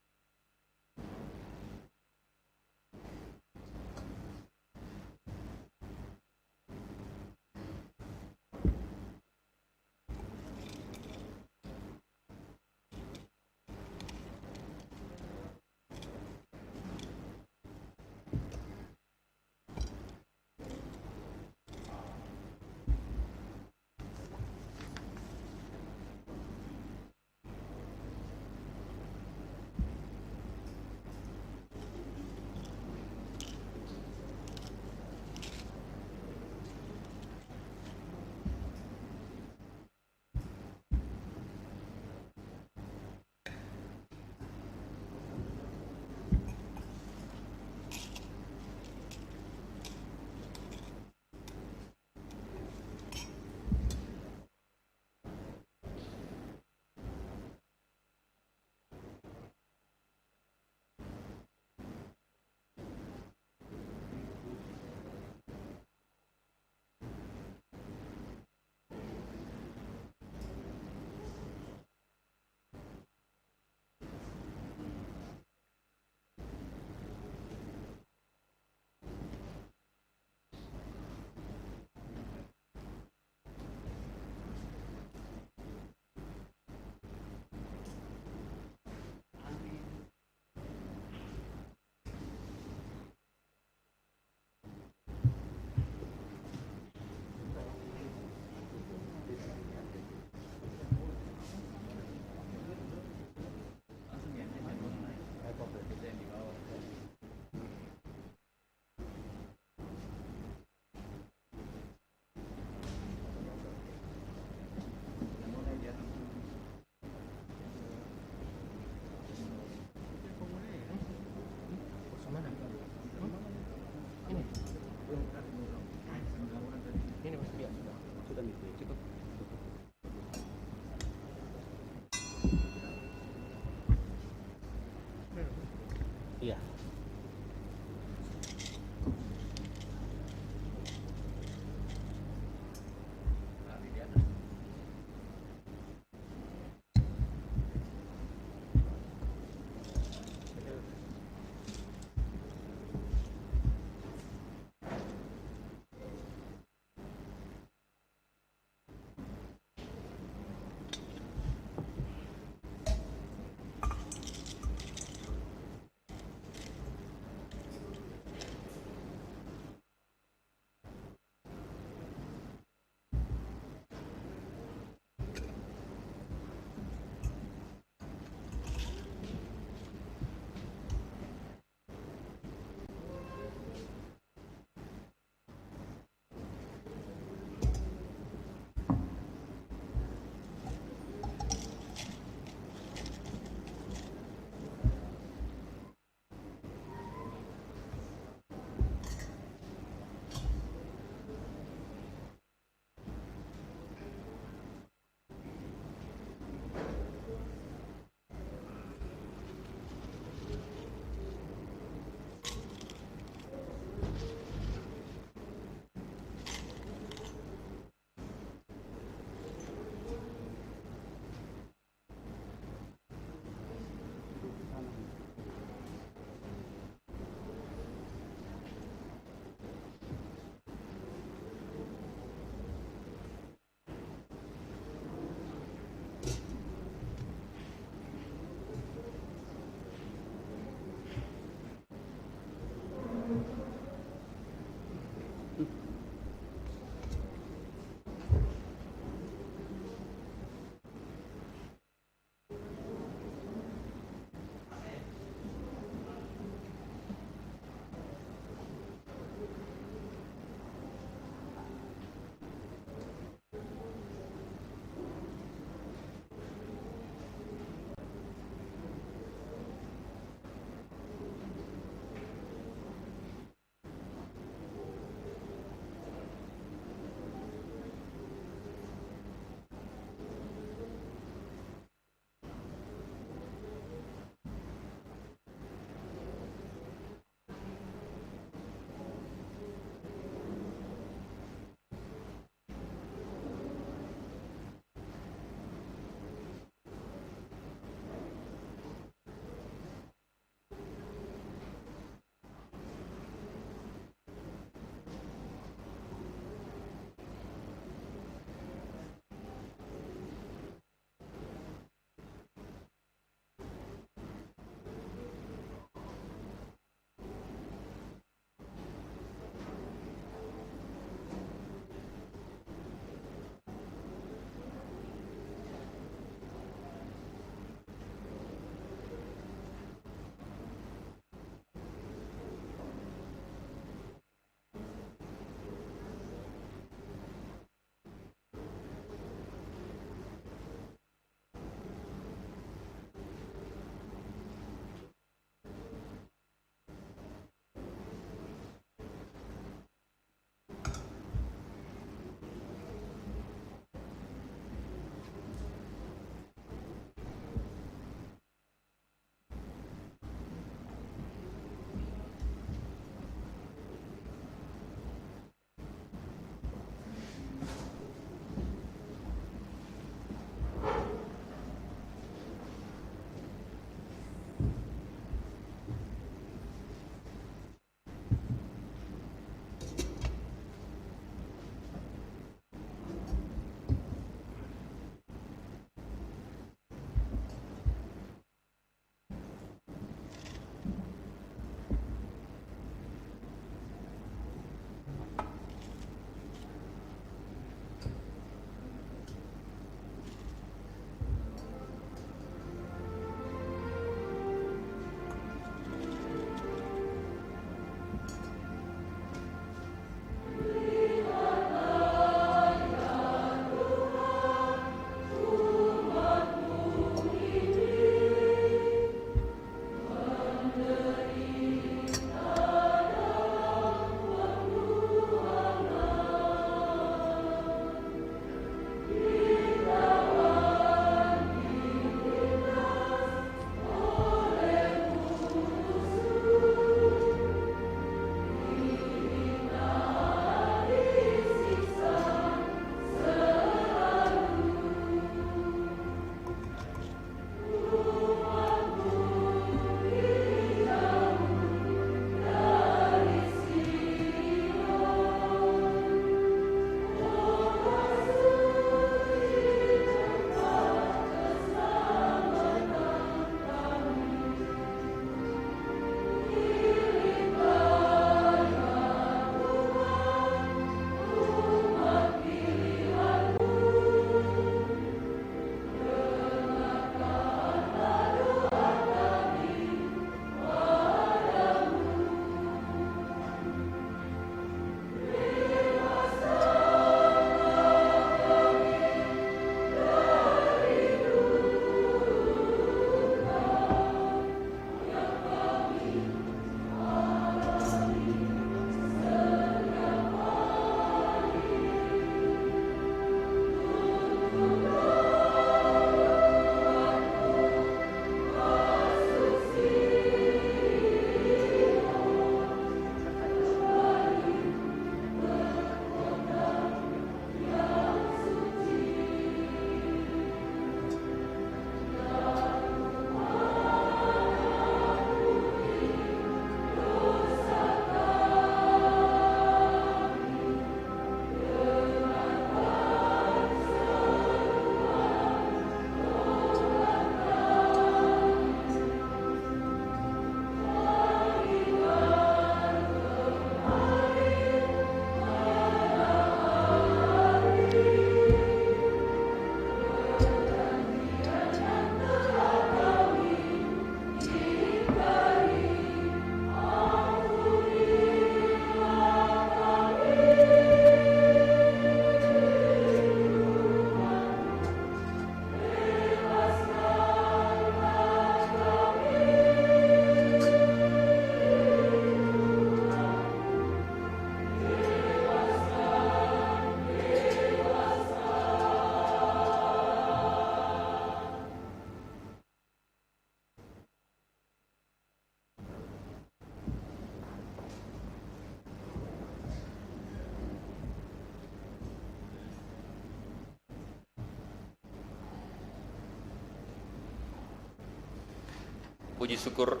Puji syukur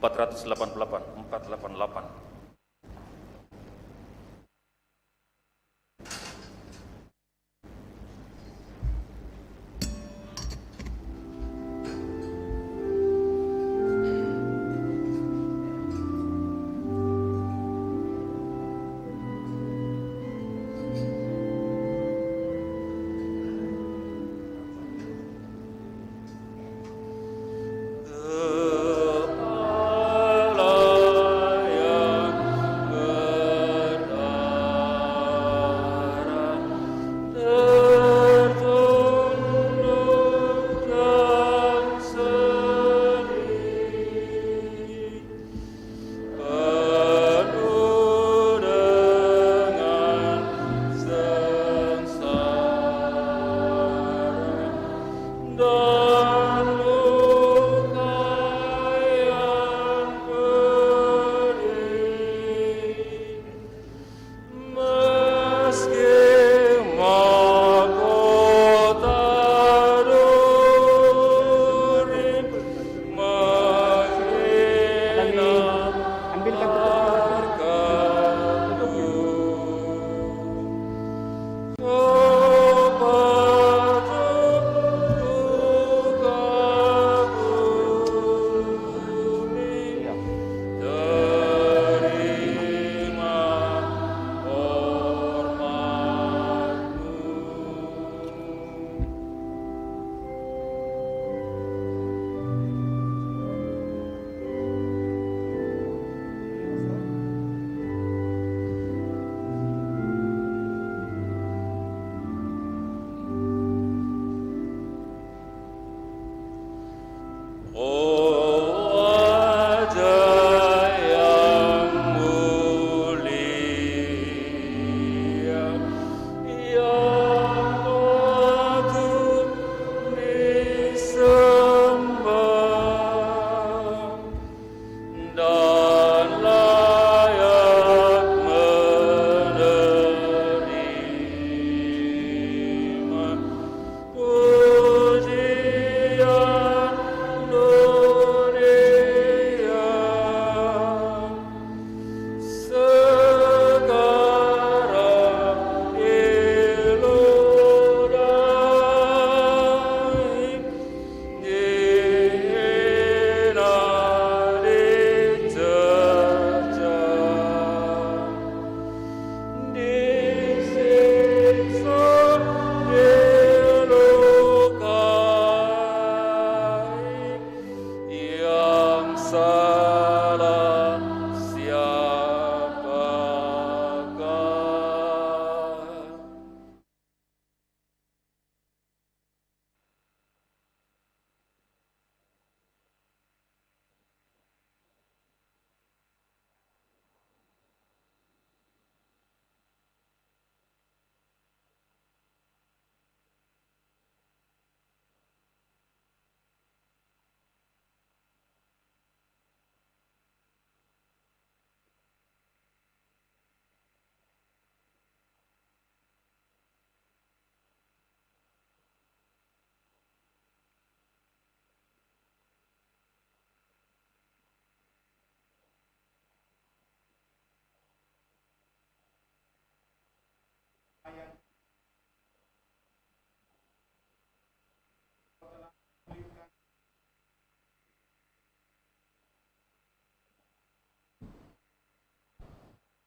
488.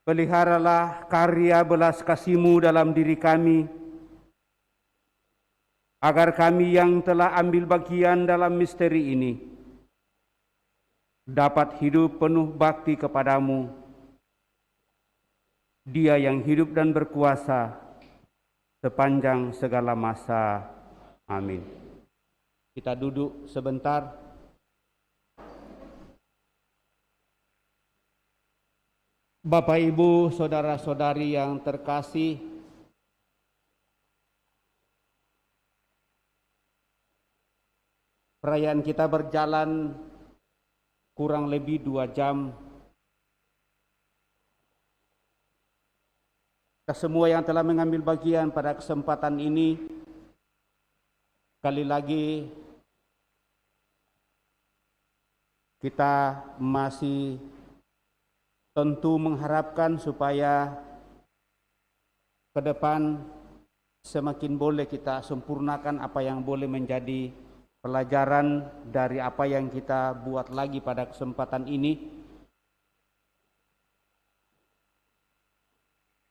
Peliharalah karya belas kasih-Mu dalam diri kami, agar kami yang telah ambil bagian dalam misteri ini dapat hidup penuh bakti kepadamu, Dia yang hidup dan berkuasa sepanjang segala masa. Amin. Kita duduk sebentar. Bapak, Ibu, saudara-saudari yang terkasih, perayaan kita berjalan kurang lebih 2 jam. Kita semua yang telah mengambil bagian pada kesempatan ini, sekali lagi
kita masih tentu mengharapkan supaya ke depan semakin boleh kita sempurnakan apa yang boleh menjadi pelajaran dari apa yang kita buat lagi pada kesempatan ini.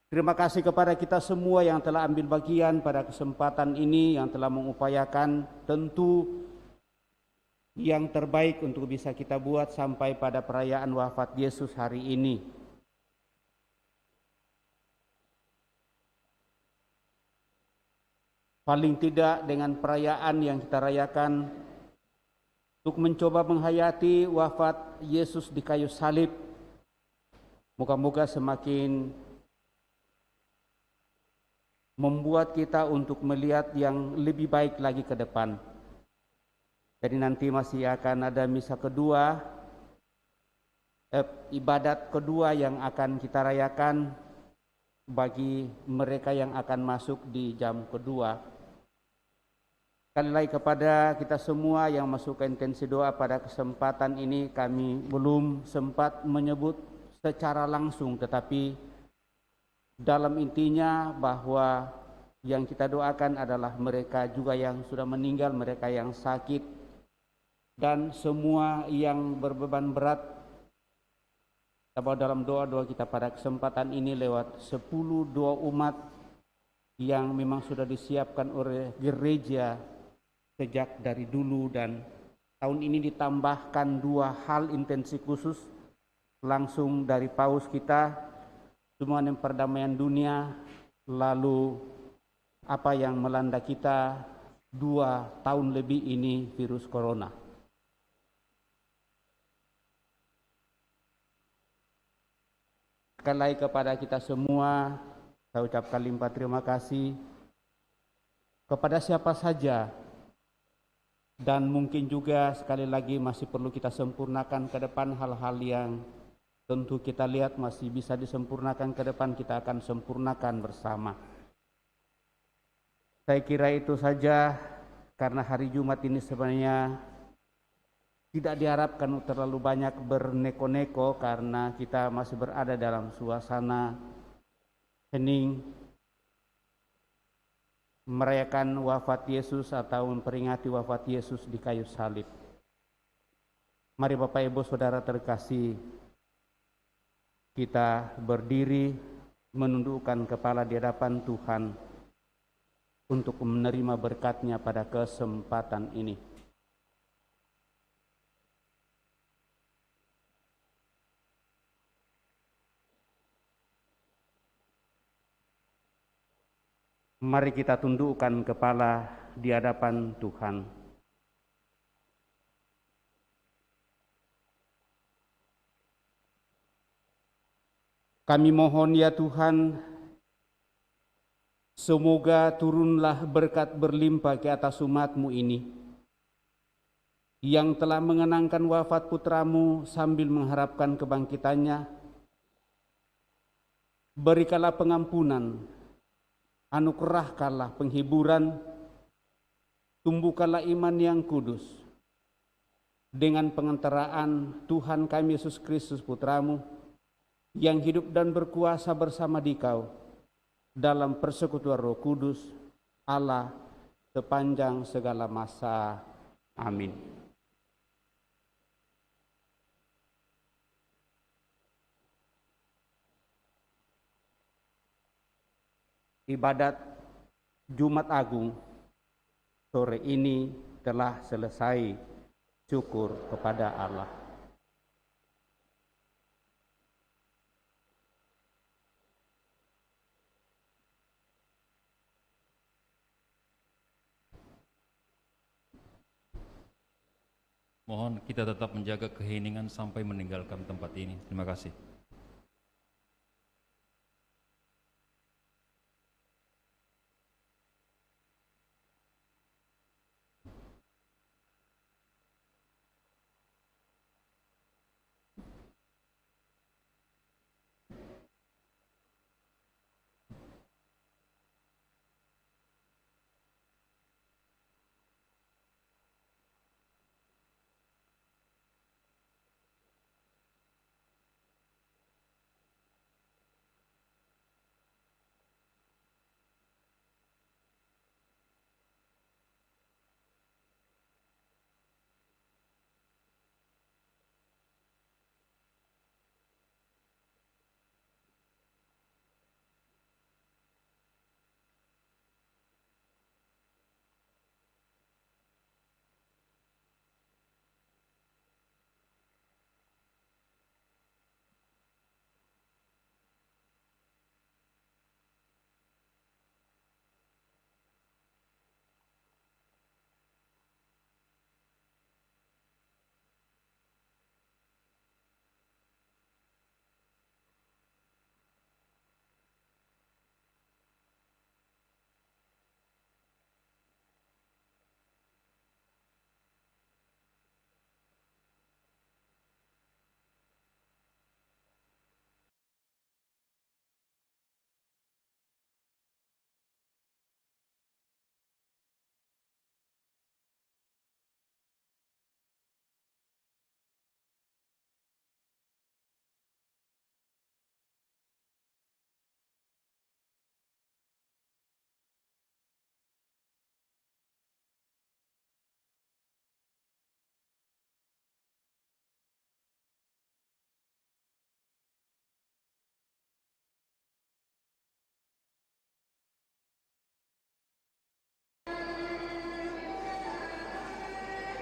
Terima kasih kepada kita semua yang telah ambil bagian pada kesempatan ini, yang telah mengupayakan tentu yang terbaik untuk bisa kita buat sampai pada perayaan wafat Yesus hari ini. Paling tidak dengan perayaan yang kita rayakan untuk mencoba menghayati wafat Yesus di kayu salib, moga-moga semakin membuat kita untuk melihat yang lebih baik lagi ke depan. Jadi nanti masih akan ada misa kedua, ibadat kedua yang akan kita rayakan bagi mereka yang akan masuk di jam kedua. Sekali lagi kepada kita semua yang masuk ke intensi doa pada kesempatan ini, kami belum sempat menyebut secara langsung, tetapi dalam intinya bahwa yang kita doakan adalah mereka juga yang sudah meninggal, mereka yang sakit, dan semua yang berbeban berat. Kita bawa dalam doa-doa kita pada kesempatan ini lewat 10 doa umat yang memang sudah disiapkan oleh gereja sejak dari dulu, dan tahun ini ditambahkan 2 hal intensi khusus langsung dari paus kita, semua yang perdamaian dunia, lalu apa yang melanda kita 2 tahun lebih ini, virus corona. Sekali lagi kepada kita semua, saya ucapkan limpah terima kasih kepada siapa saja, dan mungkin juga sekali lagi masih perlu kita sempurnakan ke depan hal-hal yang tentu kita lihat masih bisa disempurnakan ke depan, kita akan sempurnakan bersama. Saya kira itu saja, karena hari Jumat ini sebenarnya tidak diharapkan terlalu banyak berneko-neko karena kita masih berada dalam suasana hening, merayakan wafat Yesus atau memperingati wafat Yesus di kayu salib. Mari Bapak Ibu Saudara terkasih, kita berdiri menundukkan kepala di hadapan Tuhan untuk menerima berkat-Nya pada kesempatan ini. Mari kita tundukkan kepala di hadapan Tuhan. Kami mohon ya Tuhan, semoga turunlah berkat berlimpah ke atas umat-Mu ini, yang telah mengenangkan wafat putra-Mu sambil mengharapkan kebangkitannya. Berikanlah pengampunan, anugerahkanlah penghiburan, tumbuhkanlah iman yang kudus, dengan pengantaraan Tuhan kami Yesus Kristus putra-Mu, yang hidup dan berkuasa bersama Dikau dalam persekutuan Roh Kudus, Allah sepanjang segala masa. Amin. Ibadat Jumat Agung sore ini telah selesai. Syukur kepada Allah.
Mohon kita tetap menjaga keheningan sampai meninggalkan tempat ini. Terima kasih.